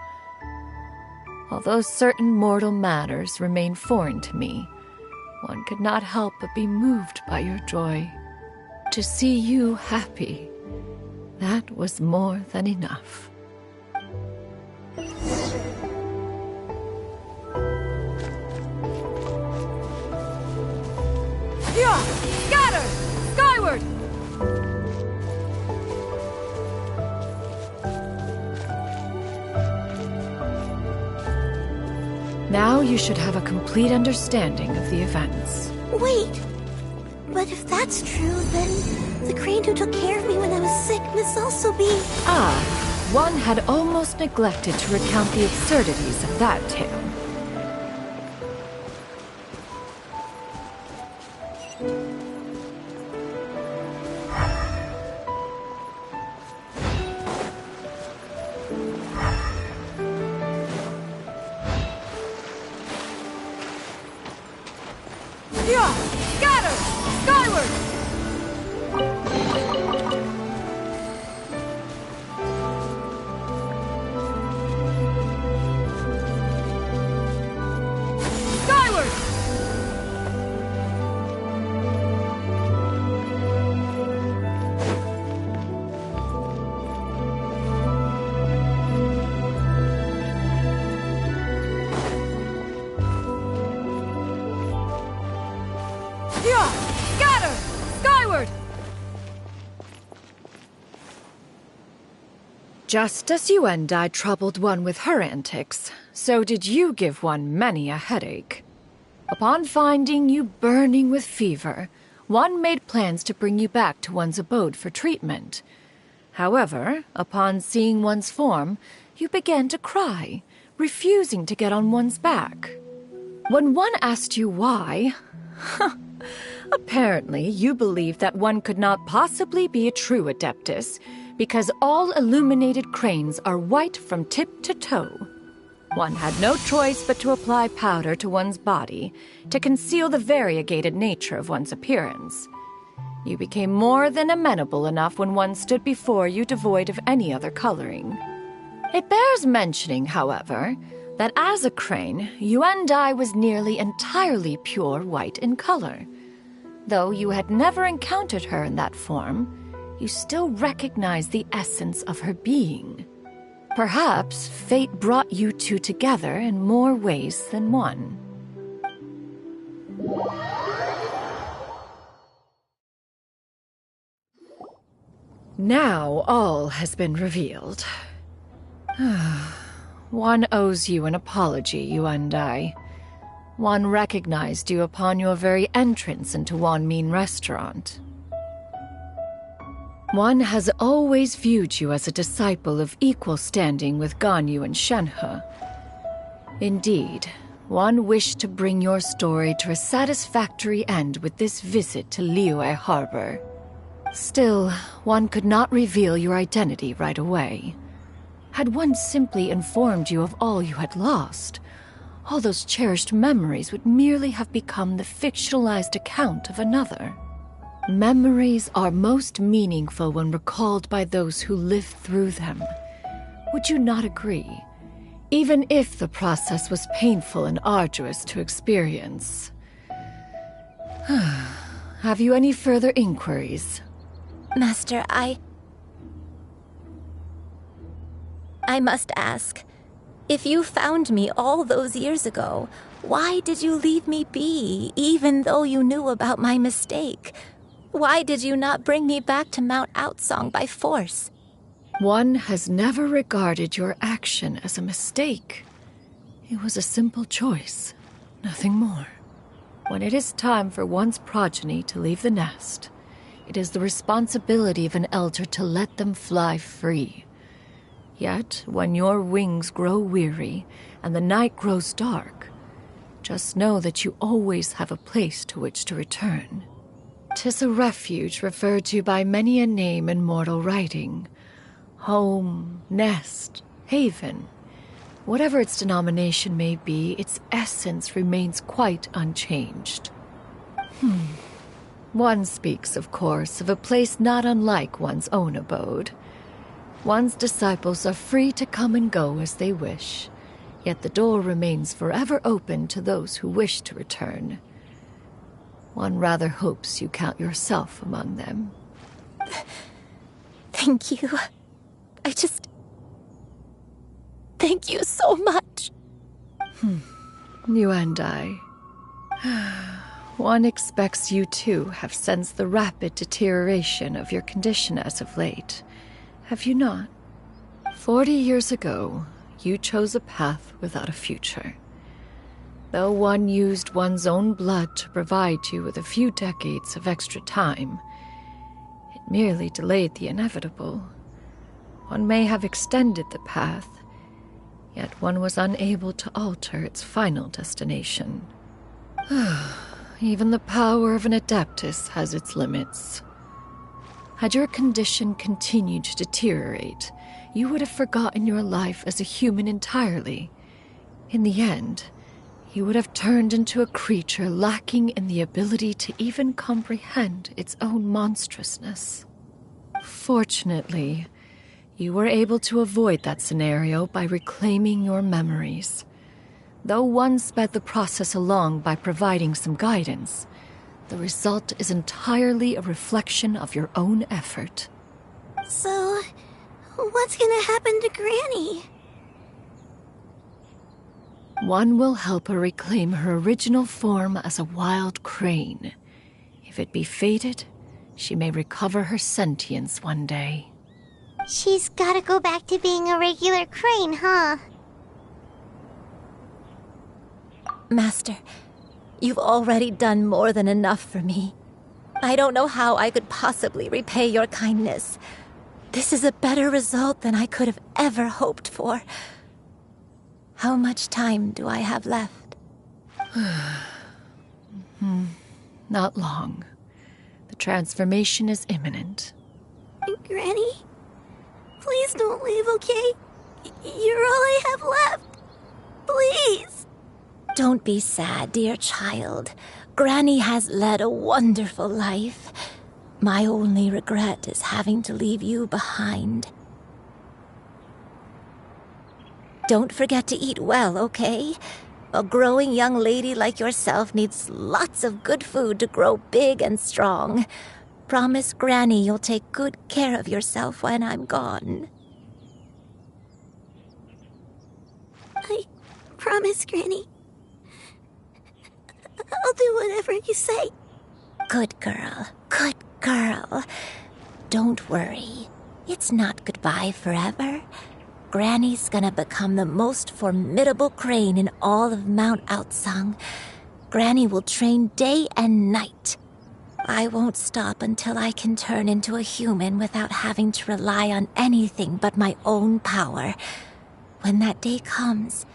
Speaker 3: Although certain mortal matters remain foreign to me, one could not help but be moved by your joy. To see you happy, that was more than enough.
Speaker 16: Yeah! Scatter! Skyward!
Speaker 3: Now you should have a complete understanding of the events.
Speaker 11: Wait! But if that's true, then the crane who took care of me when I was sick must also be...
Speaker 3: Ah, one had almost neglected to recount the absurdities of that tale. Just as you and I troubled one with her antics, so did you give one many a headache. Upon finding you burning with fever, one made plans to bring you back to one's abode for treatment. However, upon seeing one's form, you began to cry, refusing to get on one's back. When one asked you why, apparently you believed that one could not possibly be a true Adeptus, because all illuminated cranes are white from tip to toe. One had no choice but to apply powder to one's body to conceal the variegated nature of one's appearance. You became more than amenable enough when one stood before you devoid of any other coloring. It bears mentioning, however, that as a crane, Yuendai was nearly entirely pure white in color. Though you had never encountered her in that form, you still recognize the essence of her being. Perhaps fate brought you two together in more ways than one. Now all has been revealed. One owes you an apology, Yuendai. One recognized you upon your very entrance into Wanmin Restaurant. One has always viewed you as a disciple of equal standing with Ganyu and Shenhe. Indeed, one wished to bring your story to a satisfactory end with this visit to Liyue Harbor. Still, one could not reveal your identity right away. Had one simply informed you of all you had lost, all those cherished memories would merely have become the fictionalized account of another. Memories are most meaningful when recalled by those who lived through them. Would you not agree? Even if the process was painful and arduous to experience. Have you any further inquiries?
Speaker 12: Master, I must ask. If you found me all those years ago, why did you leave me be, even though you knew about my mistake? Why did you not bring me back to Mount Outsong by force?
Speaker 3: One has never regarded your action as a mistake. It was a simple choice, nothing more. When it is time for one's progeny to leave the nest, it is the responsibility of an elder to let them fly free. Yet, when your wings grow weary and the night grows dark, just know that you always have a place to which to return. 'Tis a refuge referred to by many a name in mortal writing. Home, nest, haven. Whatever its denomination may be, its essence remains quite unchanged. One speaks, of course, of a place not unlike one's own abode. One's disciples are free to come and go as they wish, yet the door remains forever open to those who wish to return. One rather hopes you count yourself among them.
Speaker 12: Thank you. Thank you so much.
Speaker 3: You and I. One expects you too have sensed the rapid deterioration of your condition as of late. Have you not? 40 years ago, you chose a path without a future.
Speaker 17: Though one used one's own blood to provide you with a few decades of extra time, it merely delayed the inevitable. One may have extended the path, yet one was unable to alter its final destination. Even the power of an Adeptus has its limits. Had your condition continued to deteriorate, you would have forgotten your life as a human entirely. In the end, you would have turned into a creature lacking in the ability to even comprehend its own monstrousness. Fortunately, you were able to avoid that scenario by reclaiming your memories. Though one sped the process along by providing some guidance, the result is entirely a reflection of your own effort.
Speaker 11: So, what's gonna happen to Granny?
Speaker 17: One will help her reclaim her original form as a wild crane. If it be fated, she may recover her sentience one day.
Speaker 1: She's gotta go back to being a regular crane, huh?
Speaker 19: Master, you've already done more than enough for me. I don't know how I could possibly repay your kindness. This is a better result than I could have ever hoped for. How much time do I have left?
Speaker 17: Not long. The transformation is imminent.
Speaker 11: Granny? Please don't leave, okay? You're all I have left. Please.
Speaker 19: Don't be sad, dear child. Granny has led a wonderful life. My only regret is having to leave you behind. Don't forget to eat well, okay? A growing young lady like yourself needs lots of good food to grow big and strong. Promise Granny you'll take good care of yourself when I'm gone.
Speaker 11: I promise, Granny. I'll do whatever you say.
Speaker 19: Good girl, good girl. Don't worry. It's not goodbye forever. Granny's gonna become the most formidable crane in all of Mount Outsung. Granny will train day and night. I won't stop until I can turn into a human without having to rely on anything but my own power. When that day comes,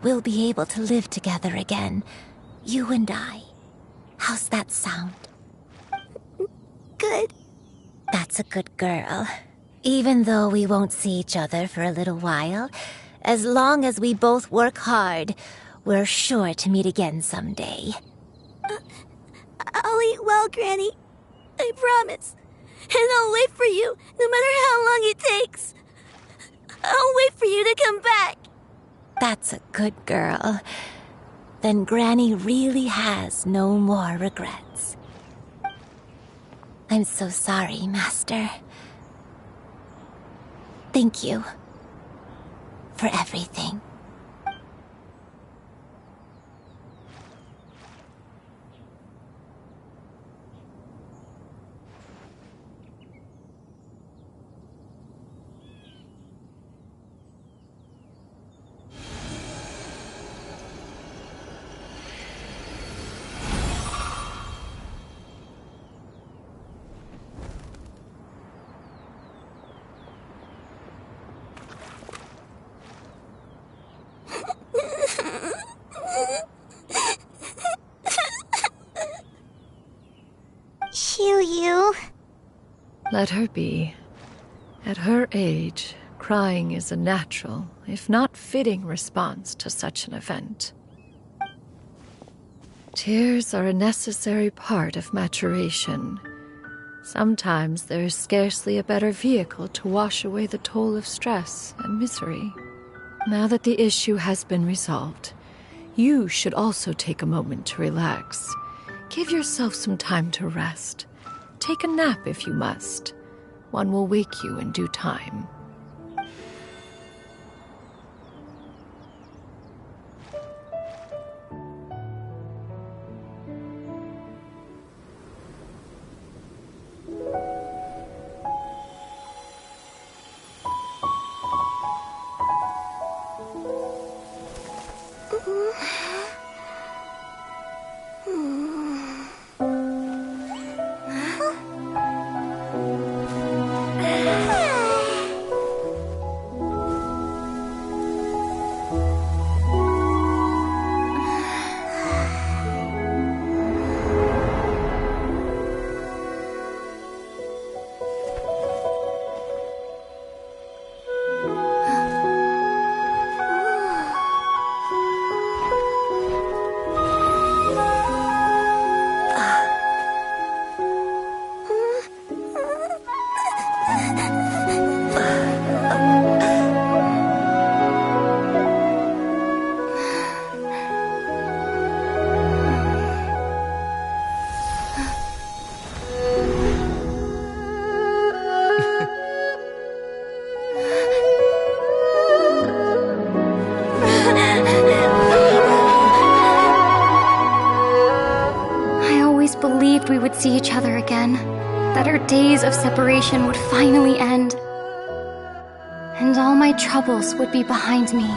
Speaker 19: we'll be able to live together again, you and I. How's that sound?
Speaker 11: Good.
Speaker 19: That's a good girl. Even though we won't see each other for a little while, as long as we both work hard, we're sure to meet again someday.
Speaker 11: I'll eat well, Granny. I promise. And I'll wait for you, no matter how long it takes. I'll wait for you to come back.
Speaker 19: That's a good girl. Then Granny really has no more regrets. I'm so sorry, Master. Thank you for everything.
Speaker 1: Xianyun.
Speaker 17: Let her be. At her age, crying is a natural, if not fitting, response to such an event. Tears are a necessary part of maturation. Sometimes there is scarcely a better vehicle to wash away the toll of stress and misery. Now that the issue has been resolved, you should also take a moment to relax. Give yourself some time to rest. Take a nap if you must. One will wake you in due time.
Speaker 20: believed we would see each other again, that our days of separation would finally end, and all my troubles would be behind me.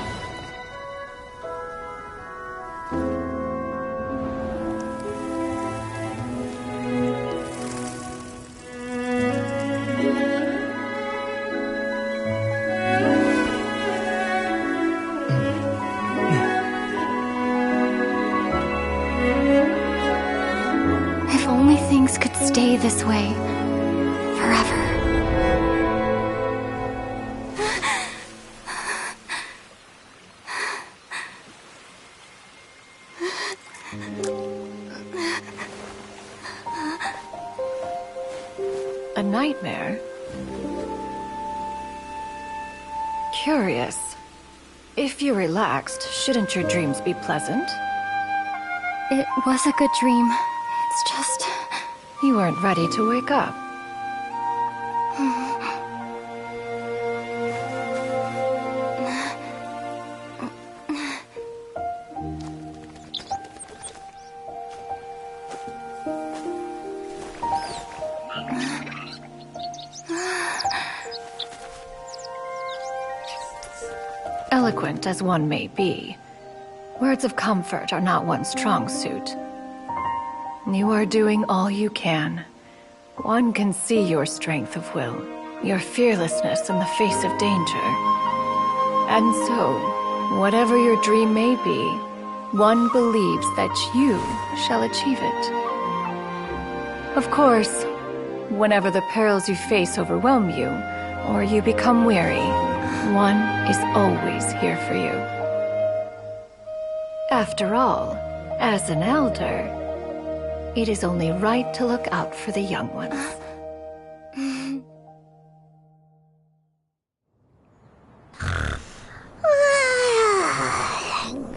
Speaker 20: If only things could stay this way forever.
Speaker 17: A nightmare? Curious. If you're relaxed, shouldn't your dreams be pleasant?
Speaker 20: It was a good dream. It's just...
Speaker 17: You weren't ready to wake up. Eloquent as one may be, words of comfort are not one's strong suit. You are doing all you can. One can see your strength of will, your fearlessness in the face of danger. And so, whatever your dream may be, one believes that you shall achieve it. Of course, whenever the perils you face overwhelm you, or you become weary, one is always here for you. After all, as an elder, it is only right to look out for the young ones.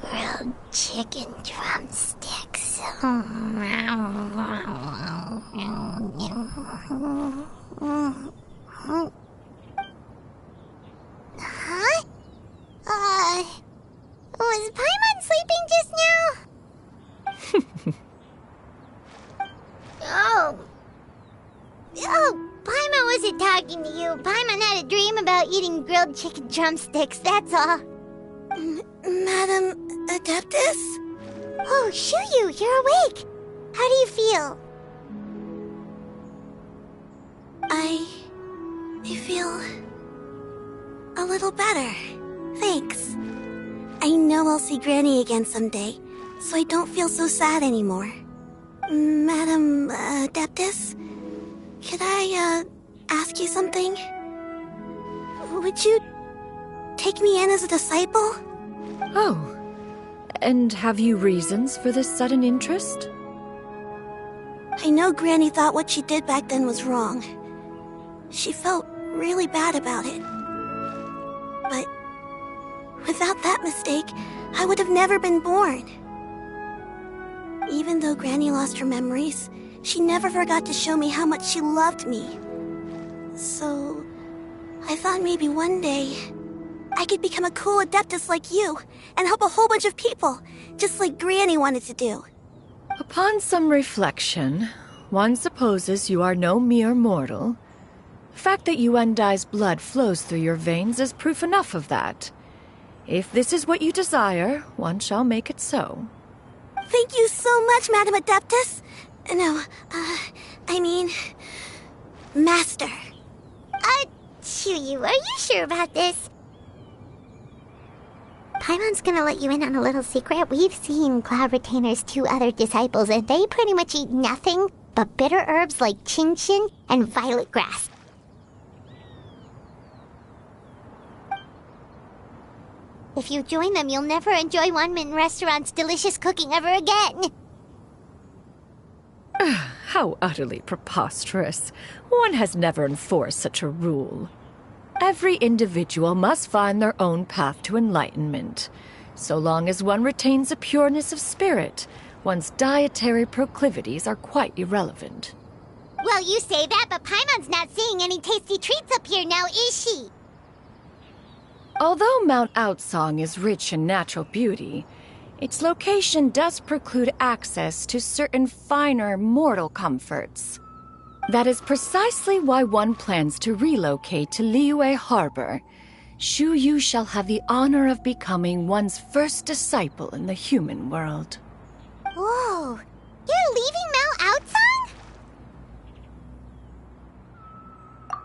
Speaker 1: Grilled chicken drumsticks. Huh? Was Paimon sleeping just now? Paimon wasn't talking to you. Paimon had a dream about eating grilled chicken drumsticks, that's all.
Speaker 11: Madam Adeptus?
Speaker 1: Oh, Xianyun, you're awake. How do you feel?
Speaker 11: I feel a little better. Thanks. I know I'll see Granny again someday, so I don't feel so sad anymore. Madam Adeptus, could I ask you something? Would you take me in as a disciple?
Speaker 17: Oh, and have you reasons for this sudden interest?
Speaker 11: I know Granny thought what she did back then was wrong. She felt really bad about it. But without that mistake, I would have never been born. Even though Granny lost her memories, she never forgot to show me how much she loved me. So, I thought maybe one day I could become a cool Adeptus like you and help a whole bunch of people, just like Granny wanted to do.
Speaker 17: Upon some reflection, one supposes you are no mere mortal. The fact that Yuendai's blood flows through your veins is proof enough of that. If this is what you desire, one shall make it so.
Speaker 11: Thank you so much, Madam Adeptus. No, I mean... Master.
Speaker 1: Xianyun, are you sure about this? Paimon's gonna let you in on a little secret. We've seen Cloud Retainer's 2 other disciples, and they pretty much eat nothing but bitter herbs like Genshin and violet grass. If you join them, you'll never enjoy Wanmin Restaurant's delicious cooking ever again.
Speaker 17: How utterly preposterous. One has never enforced such a rule. Every individual must find their own path to enlightenment. So long as one retains a pureness of spirit, one's dietary proclivities are quite irrelevant.
Speaker 1: Well, you say that, but Paimon's not seeing any tasty treats up here now, is she?
Speaker 17: Although Mount Outsong is rich in natural beauty,
Speaker 3: Its location does preclude access to certain finer mortal comforts. That is precisely why one plans to relocate to Liyue Harbor. Shu Yu shall have the honor of becoming one's first disciple in the human world.
Speaker 1: Whoa! You're leaving Mao Outsong?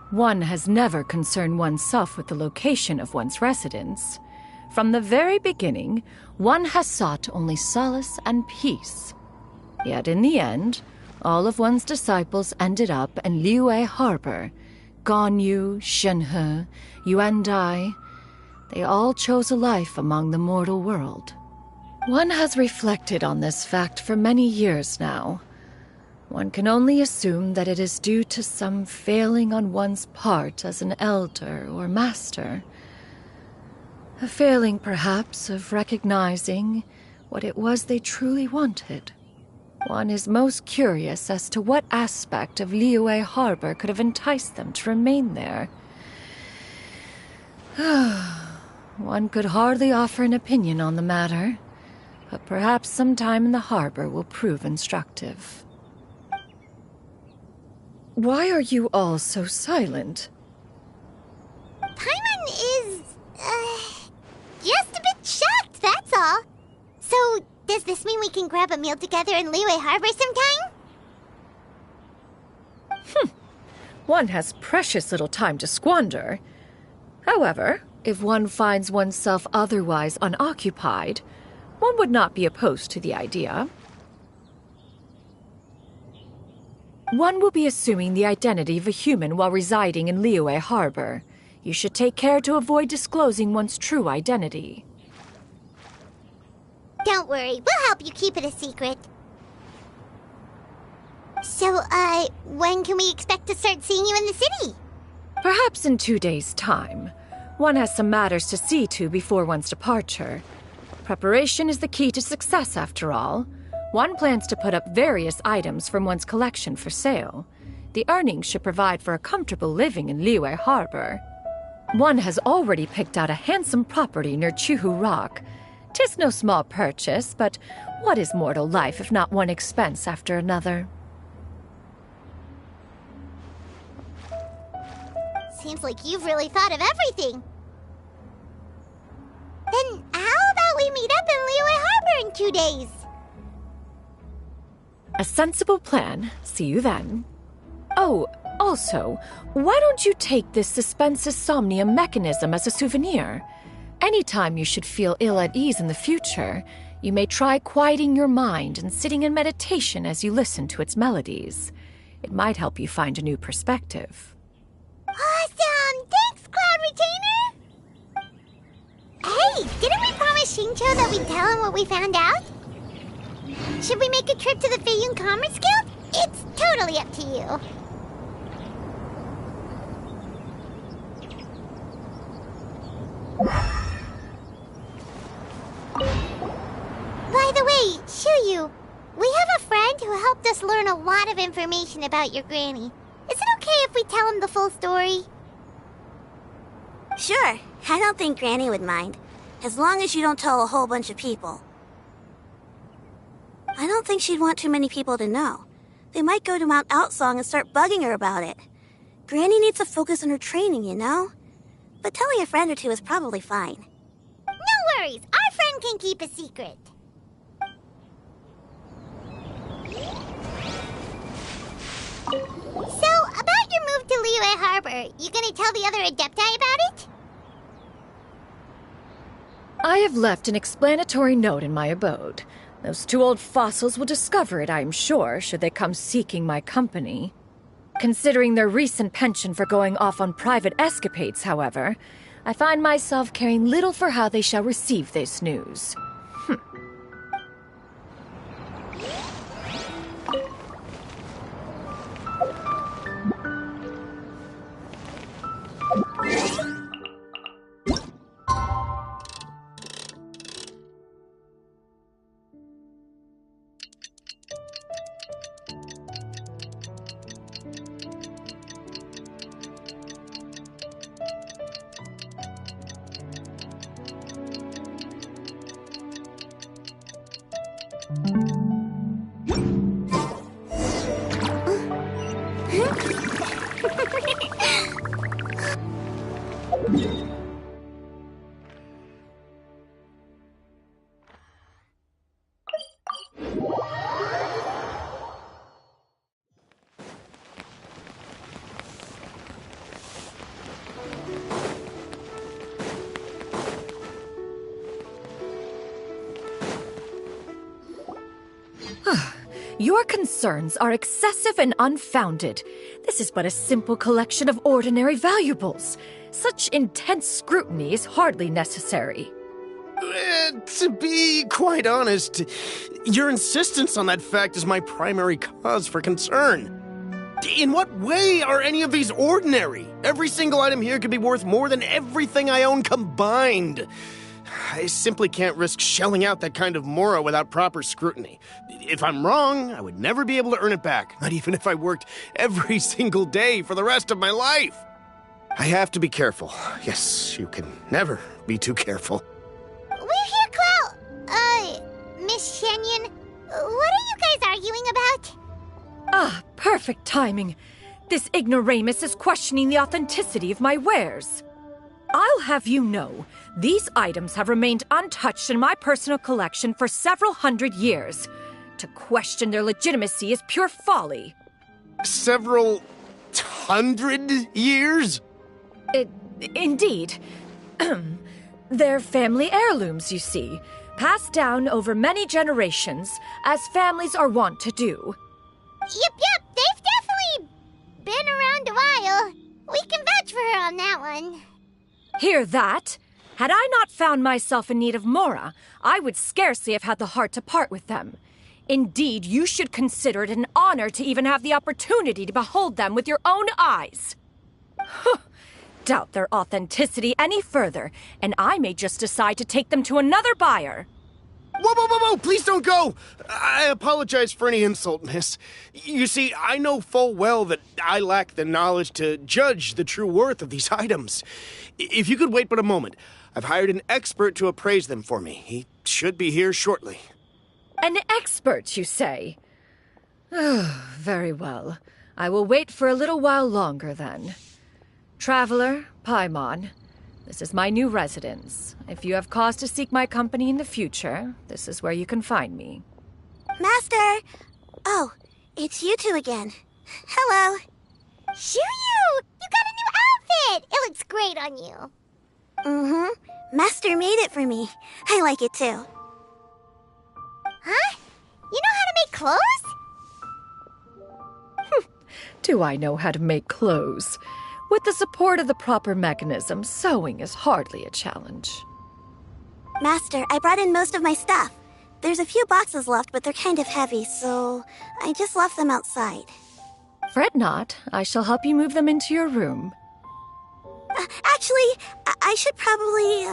Speaker 3: One has never concerned oneself with the location of one's residence. From the very beginning, one has sought only solace and peace. Yet in the end, all of one's disciples ended up in Liyue Harbor. Ganyu, Shenhe, Yuandai. They all chose a life among the mortal world. One has reflected on this fact for many years now. One can only assume that it is due to some failing on one's part as an elder or master. A failing, perhaps, of recognizing what it was they truly wanted. One is most curious as to what aspect of Liyue Harbor could have enticed them to remain there. One could hardly offer an opinion on the matter, but perhaps some time in the harbor will prove instructive. Why are you all so silent?
Speaker 1: Paimon is, just a bit shocked, that's all. So, does this mean we can grab a meal together in Liyue Harbor sometime?
Speaker 3: One has precious little time to squander. However, if one finds oneself otherwise unoccupied, one would not be opposed to the idea. One will be assuming the identity of a human while residing in Liyue Harbor. You should take care to avoid disclosing one's true identity.
Speaker 1: Don't worry, we'll help you keep it a secret. So, when can we expect to start seeing you in the city?
Speaker 3: Perhaps in 2 days' time. One has some matters to see to before one's departure. Preparation is the key to success, after all. One plans to put up various items from one's collection for sale. The earnings should provide for a comfortable living in Liyue Harbor. One has already picked out a handsome property near Chuhu Rock. 'Tis no small purchase, but what is mortal life if not one expense after another?
Speaker 1: Seems like you've really thought of everything. Then how about we meet up in Liyue Harbor in 2 days?
Speaker 3: A sensible plan. See you then. Oh, also, why don't you take this suspense somnium mechanism as a souvenir? Anytime you should feel ill at ease in the future, you may try quieting your mind and sitting in meditation as you listen to its melodies. It might help you find a new perspective.
Speaker 1: Awesome! Thanks, Cloud Retainer! Hey, didn't we promise Shincho that we'd tell him what we found out? Should we make a trip to the Feiyun Commerce Guild? It's totally up to you. By the way, Shuyu, we have a friend who helped us learn a lot of information about your granny. Is it okay if we tell him the full story?
Speaker 11: Sure, I don't think Granny would mind. As long as you don't tell a whole bunch of people. I don't think she'd want too many people to know. They might go to Mount Outsong and start bugging her about it. Granny needs to focus on her training, you know? But telling a friend or two is probably fine.
Speaker 1: No worries, our friend can keep a secret. So, about your move to Liyue Harbor, you gonna tell the other Adepti about it?
Speaker 3: I have left an explanatory note in my abode. Those 2 old fossils will discover it, I am sure, should they come seeking my company. Considering their recent penchant for going off on private escapades, however, I find myself caring little for how they shall receive this news. Your concerns are excessive and unfounded. This is but a simple collection of ordinary valuables. Such intense scrutiny is hardly necessary.
Speaker 21: To be quite honest, your insistence on that fact is my primary cause for concern. In what way are any of these ordinary? Every single item here could be worth more than everything I own combined. I simply can't risk shelling out that kind of mora without proper scrutiny. If I'm wrong, I would never be able to earn it back, not even if I worked every single day for the rest of my life. I have to be careful. Yes, you can never be too careful.
Speaker 1: We're here, Clow. Miss Xianyun, what are you guys arguing about?
Speaker 3: Ah, perfect timing. This ignoramus is questioning the authenticity of my wares. I'll have you know, these items have remained untouched in my personal collection for several hundred years. To question their legitimacy is pure folly.
Speaker 21: Several hundred years?
Speaker 3: Indeed. They're family heirlooms, you see, passed down over many generations, as families are wont to do.
Speaker 1: Yep, they've definitely been around a while. We can vouch for her on that one.
Speaker 3: Hear that? Had I not found myself in need of mora, I would scarcely have had the heart to part with them. Indeed, you should consider it an honor to even have the opportunity to behold them with your own eyes. Doubt their authenticity any further, and I may just decide to take them to another buyer.
Speaker 21: Whoa, please don't go! I apologize for any insult, miss. You see, I know full well that I lack the knowledge to judge the true worth of these items. If you could wait but a moment, I've hired an expert to appraise them for me. He should be here shortly.
Speaker 3: An expert, you say? Oh, very well. I will wait for a little while longer, then. Traveler, Paimon, this is my new residence. If you have cause to seek my company in the future, this is where you can find me.
Speaker 11: Master! Oh, it's you two again. Hello.
Speaker 1: Xianyun! You got a new outfit! It looks great on you.
Speaker 11: Mm-hmm. Master made it for me. I like it too.
Speaker 1: Huh? You know how to make clothes?
Speaker 3: Do I know how to make clothes? With the support of the proper mechanism, sewing is hardly a challenge.
Speaker 11: Master, I brought in most of my stuff. There's a few boxes left, but they're kind of heavy, so I just left them outside.
Speaker 3: Fret not. I shall help you move them into your room.
Speaker 11: Actually, I should probably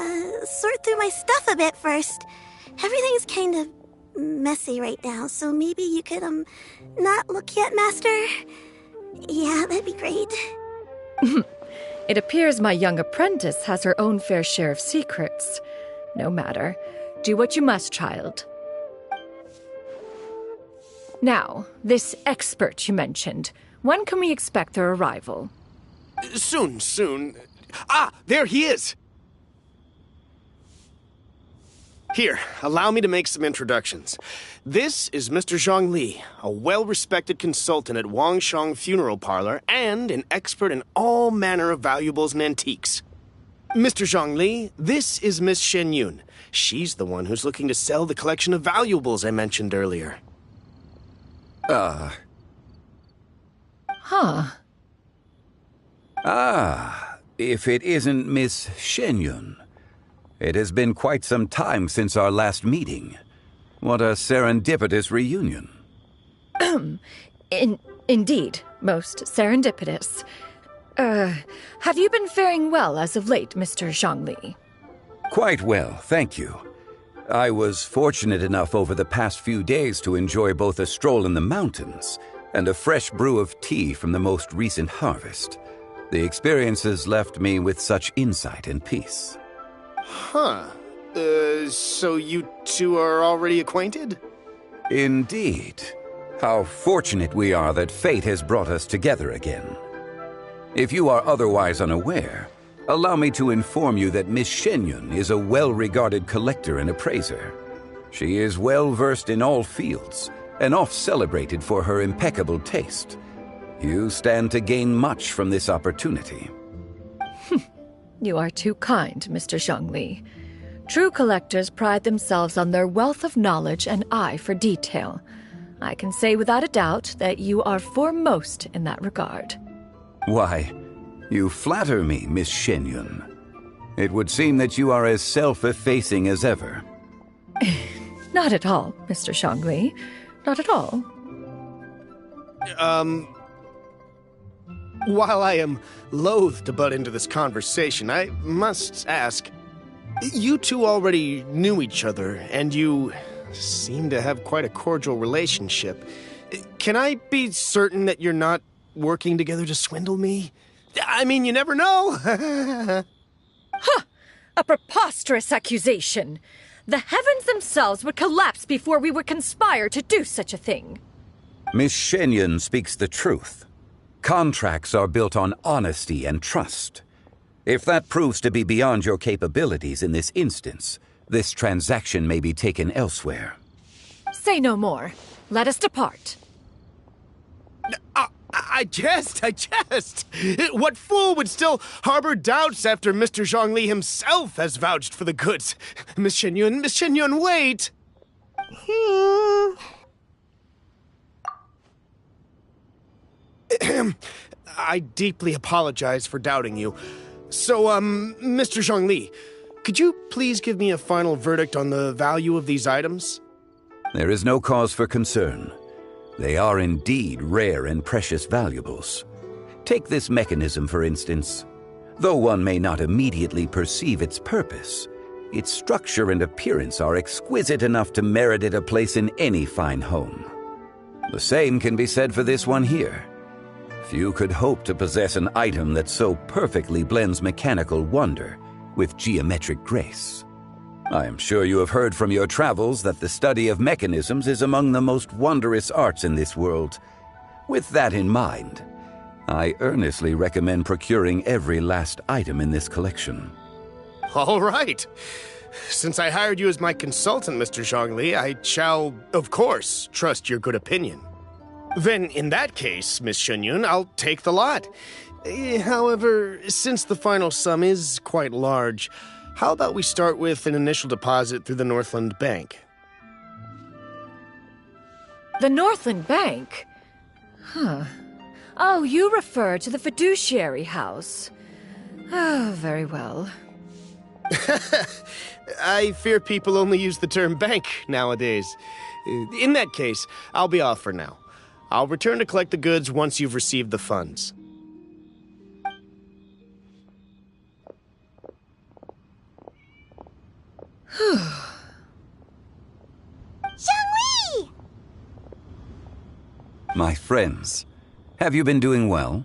Speaker 11: sort through my stuff a bit first. Everything's kind of messy right now, so maybe you could, not look yet, Master? Yeah, that'd be great.
Speaker 3: It appears my young apprentice has her own fair share of secrets. No matter. Do what you must, child. Now, this expert you mentioned, when can we expect their arrival?
Speaker 21: Soon. Ah, there he is! Here, allow me to make some introductions. This is Mr. Zhongli, a well-respected consultant at Wangshang Funeral Parlor and an expert in all manner of valuables and antiques. Mr. Zhongli, this is Miss Xianyun. She's the one who's looking to sell the collection of valuables I mentioned earlier.
Speaker 3: Huh.
Speaker 22: If it isn't Miss Xianyun. It has been quite some time since our last meeting. What a serendipitous reunion.
Speaker 3: Indeed, most serendipitous. Have you been faring well as of late, Mr. Zhongli?
Speaker 22: Quite well, thank you. I was fortunate enough over the past few days to enjoy both a stroll in the mountains and a fresh brew of tea from the most recent harvest. The experiences left me with such insight and peace.
Speaker 21: Huh. So you two are already acquainted?
Speaker 22: Indeed. How fortunate we are that fate has brought us together again. If you are otherwise unaware, allow me to inform you that Miss Xianyun is a well-regarded collector and appraiser. She is well-versed in all fields, and oft-celebrated for her impeccable taste. You stand to gain much from this opportunity.
Speaker 3: You are too kind, Mr. Zhongli. True collectors pride themselves on their wealth of knowledge and eye for detail. I can say without a doubt that you are foremost in that regard.
Speaker 22: Why, you flatter me, Miss Xianyun. It would seem that you are as self-effacing as ever.
Speaker 3: Not at all, Mr. Zhongli. Not at all.
Speaker 21: While I am loath to butt into this conversation, I must ask, you two already knew each other, and you seem to have quite a cordial relationship. Can I be certain that you're not working together to swindle me? I mean, you never know.
Speaker 3: Ha! A preposterous accusation. The heavens themselves would collapse before we would conspire to do such a thing.
Speaker 22: Miss Xianyun speaks the truth. Contracts are built on honesty and trust. If that proves to be beyond your capabilities in this instance, this transaction may be taken elsewhere.
Speaker 3: Say no more. Let us depart.
Speaker 21: I jest. What fool would still harbor doubts after Mr. Zhongli himself has vouched for the goods? Miss Xianyun, wait! I deeply apologize for doubting you. So, Mr. Zhongli, could you please give me a final verdict on the value of these items?
Speaker 22: There is no cause for concern. They are indeed rare and precious valuables. Take this mechanism, for instance. Though one may not immediately perceive its purpose, its structure and appearance are exquisite enough to merit it a place in any fine home. The same can be said for this one here. Few could hope to possess an item that so perfectly blends mechanical wonder with geometric grace. I am sure you have heard from your travels that the study of mechanisms is among the most wondrous arts in this world. With that in mind, I earnestly recommend procuring every last item in this collection.
Speaker 21: All right. Since I hired you as my consultant, Mr. Zhongli, I shall, of course, trust your good opinion. Then, in that case, Miss Xianyun, I'll take the lot. However, since the final sum is quite large, how about we start with an initial deposit through the Northland Bank?
Speaker 3: The Northland Bank? Huh. Oh, you refer to the fiduciary house. Oh, very well.
Speaker 21: I fear people only use the term bank nowadays. In that case, I'll be off for now. I'll return to collect the goods once you've received the funds.
Speaker 1: Zhongli!
Speaker 22: My friends, have you been doing well?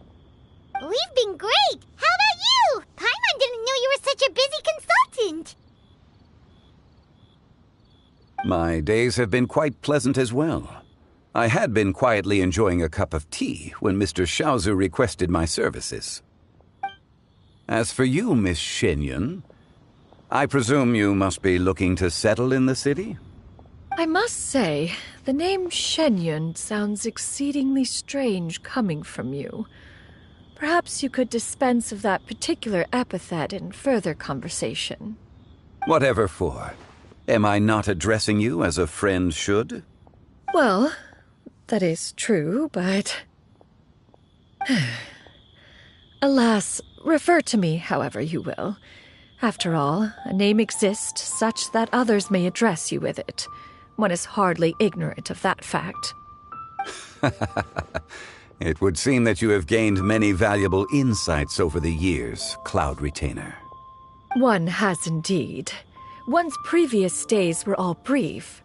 Speaker 1: We've been great! How about you? Paimon didn't know you were such a busy consultant!
Speaker 22: My days have been quite pleasant as well. I had been quietly enjoying a cup of tea when Mr. Xiaozu requested my services. As for you, Miss Xianyun, I presume you must be looking to settle in the city?
Speaker 3: I must say, the name Xianyun sounds exceedingly strange coming from you. Perhaps you could dispense of that particular epithet in further conversation.
Speaker 22: Whatever for. Am I not addressing you as a friend should?
Speaker 3: Well, that is true, but... Alas, refer to me however you will. After all, a name exists such that others may address you with it. One is hardly ignorant of that fact.
Speaker 22: It would seem that you have gained many valuable insights over the years, Cloud Retainer.
Speaker 3: One has indeed. One's previous stays were all brief.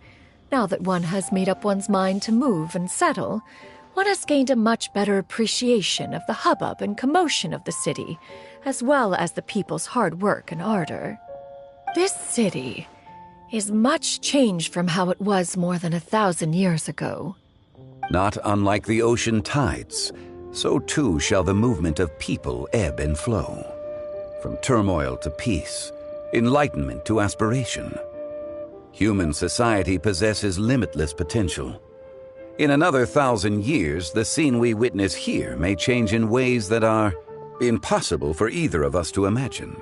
Speaker 3: Now that one has made up one's mind to move and settle, one has gained a much better appreciation of the hubbub and commotion of the city, as well as the people's hard work and ardor. This city, is much changed from how it was more than 1,000 years ago.
Speaker 22: Not unlike the ocean tides, so too shall the movement of people ebb and flow. From turmoil to peace, enlightenment to aspiration. Human society possesses limitless potential. In another 1,000 years, the scene we witness here may change in ways that are impossible for either of us to imagine.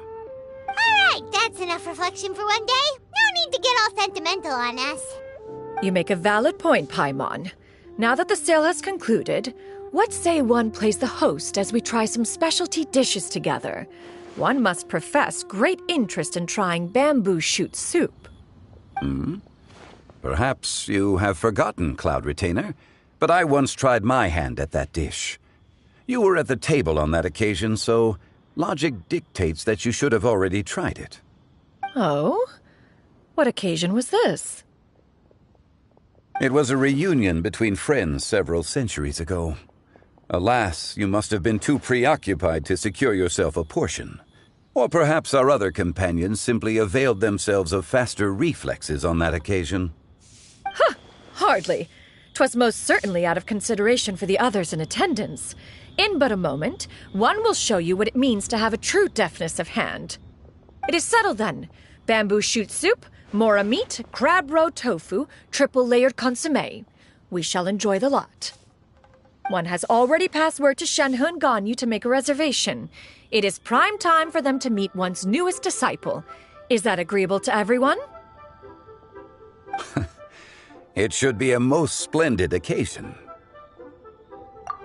Speaker 1: All right, that's enough reflection for one day. No need to get all sentimental on us.
Speaker 3: You make a valid point, Paimon. Now that the sale has concluded, what say one plays the host as we try some specialty dishes together? One must profess great interest in trying bamboo shoot soup.
Speaker 22: Perhaps you have forgotten, Cloud Retainer, but I once tried my hand at that dish. You were at the table on that occasion, so logic dictates that you should have already tried it.
Speaker 3: Oh? What occasion was this?
Speaker 22: It was a reunion between friends several centuries ago. Alas, you must have been too preoccupied to secure yourself a portion. Or perhaps our other companions simply availed themselves of faster reflexes on that occasion.
Speaker 3: Huh! Hardly. 'Twas most certainly out of consideration for the others in attendance. In but a moment, one will show you what it means to have a true deftness of hand. It is settled then. Bamboo shoot soup, mora meat, crab roe tofu, triple-layered consommé. We shall enjoy the lot. One has already passed word to Xianyun and Ganyu to make a reservation. It is prime time for them to meet one's newest disciple. Is that agreeable to everyone?
Speaker 22: It should be a most splendid occasion.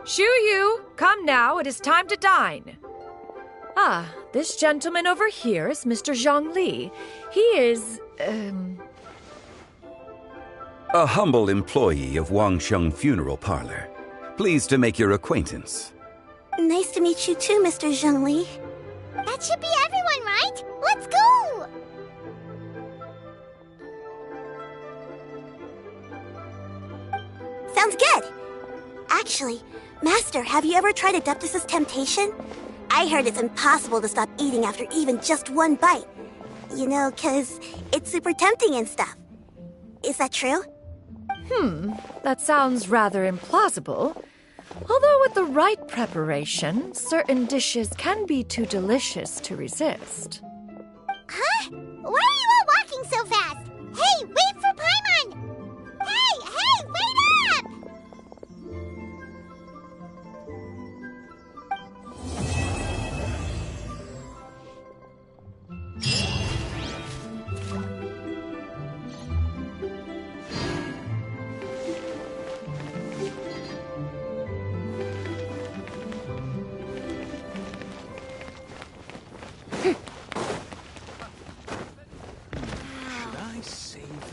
Speaker 3: Shu Yu, come now, it is time to dine. Ah, this gentleman over here is Mr. Zhang Li. He is,
Speaker 22: A humble employee of Wangsheng Funeral Parlor. Pleased to make your acquaintance.
Speaker 11: Nice to meet you too, Mr. Zhengli.
Speaker 1: That should be everyone, right? Let's go!
Speaker 11: Sounds good. Actually, Master, have you ever tried Adeptus' temptation? I heard it's impossible to stop eating after even just one bite. You know, 'cause it's super tempting and stuff. Is that true?
Speaker 3: That sounds rather implausible. Although with the right preparation, certain dishes can be too delicious to resist.
Speaker 1: Huh? Why are you all walking so fast? Hey, wait for Paimon! Hey, wait up!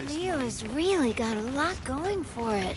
Speaker 16: Leo's really got a lot going for it.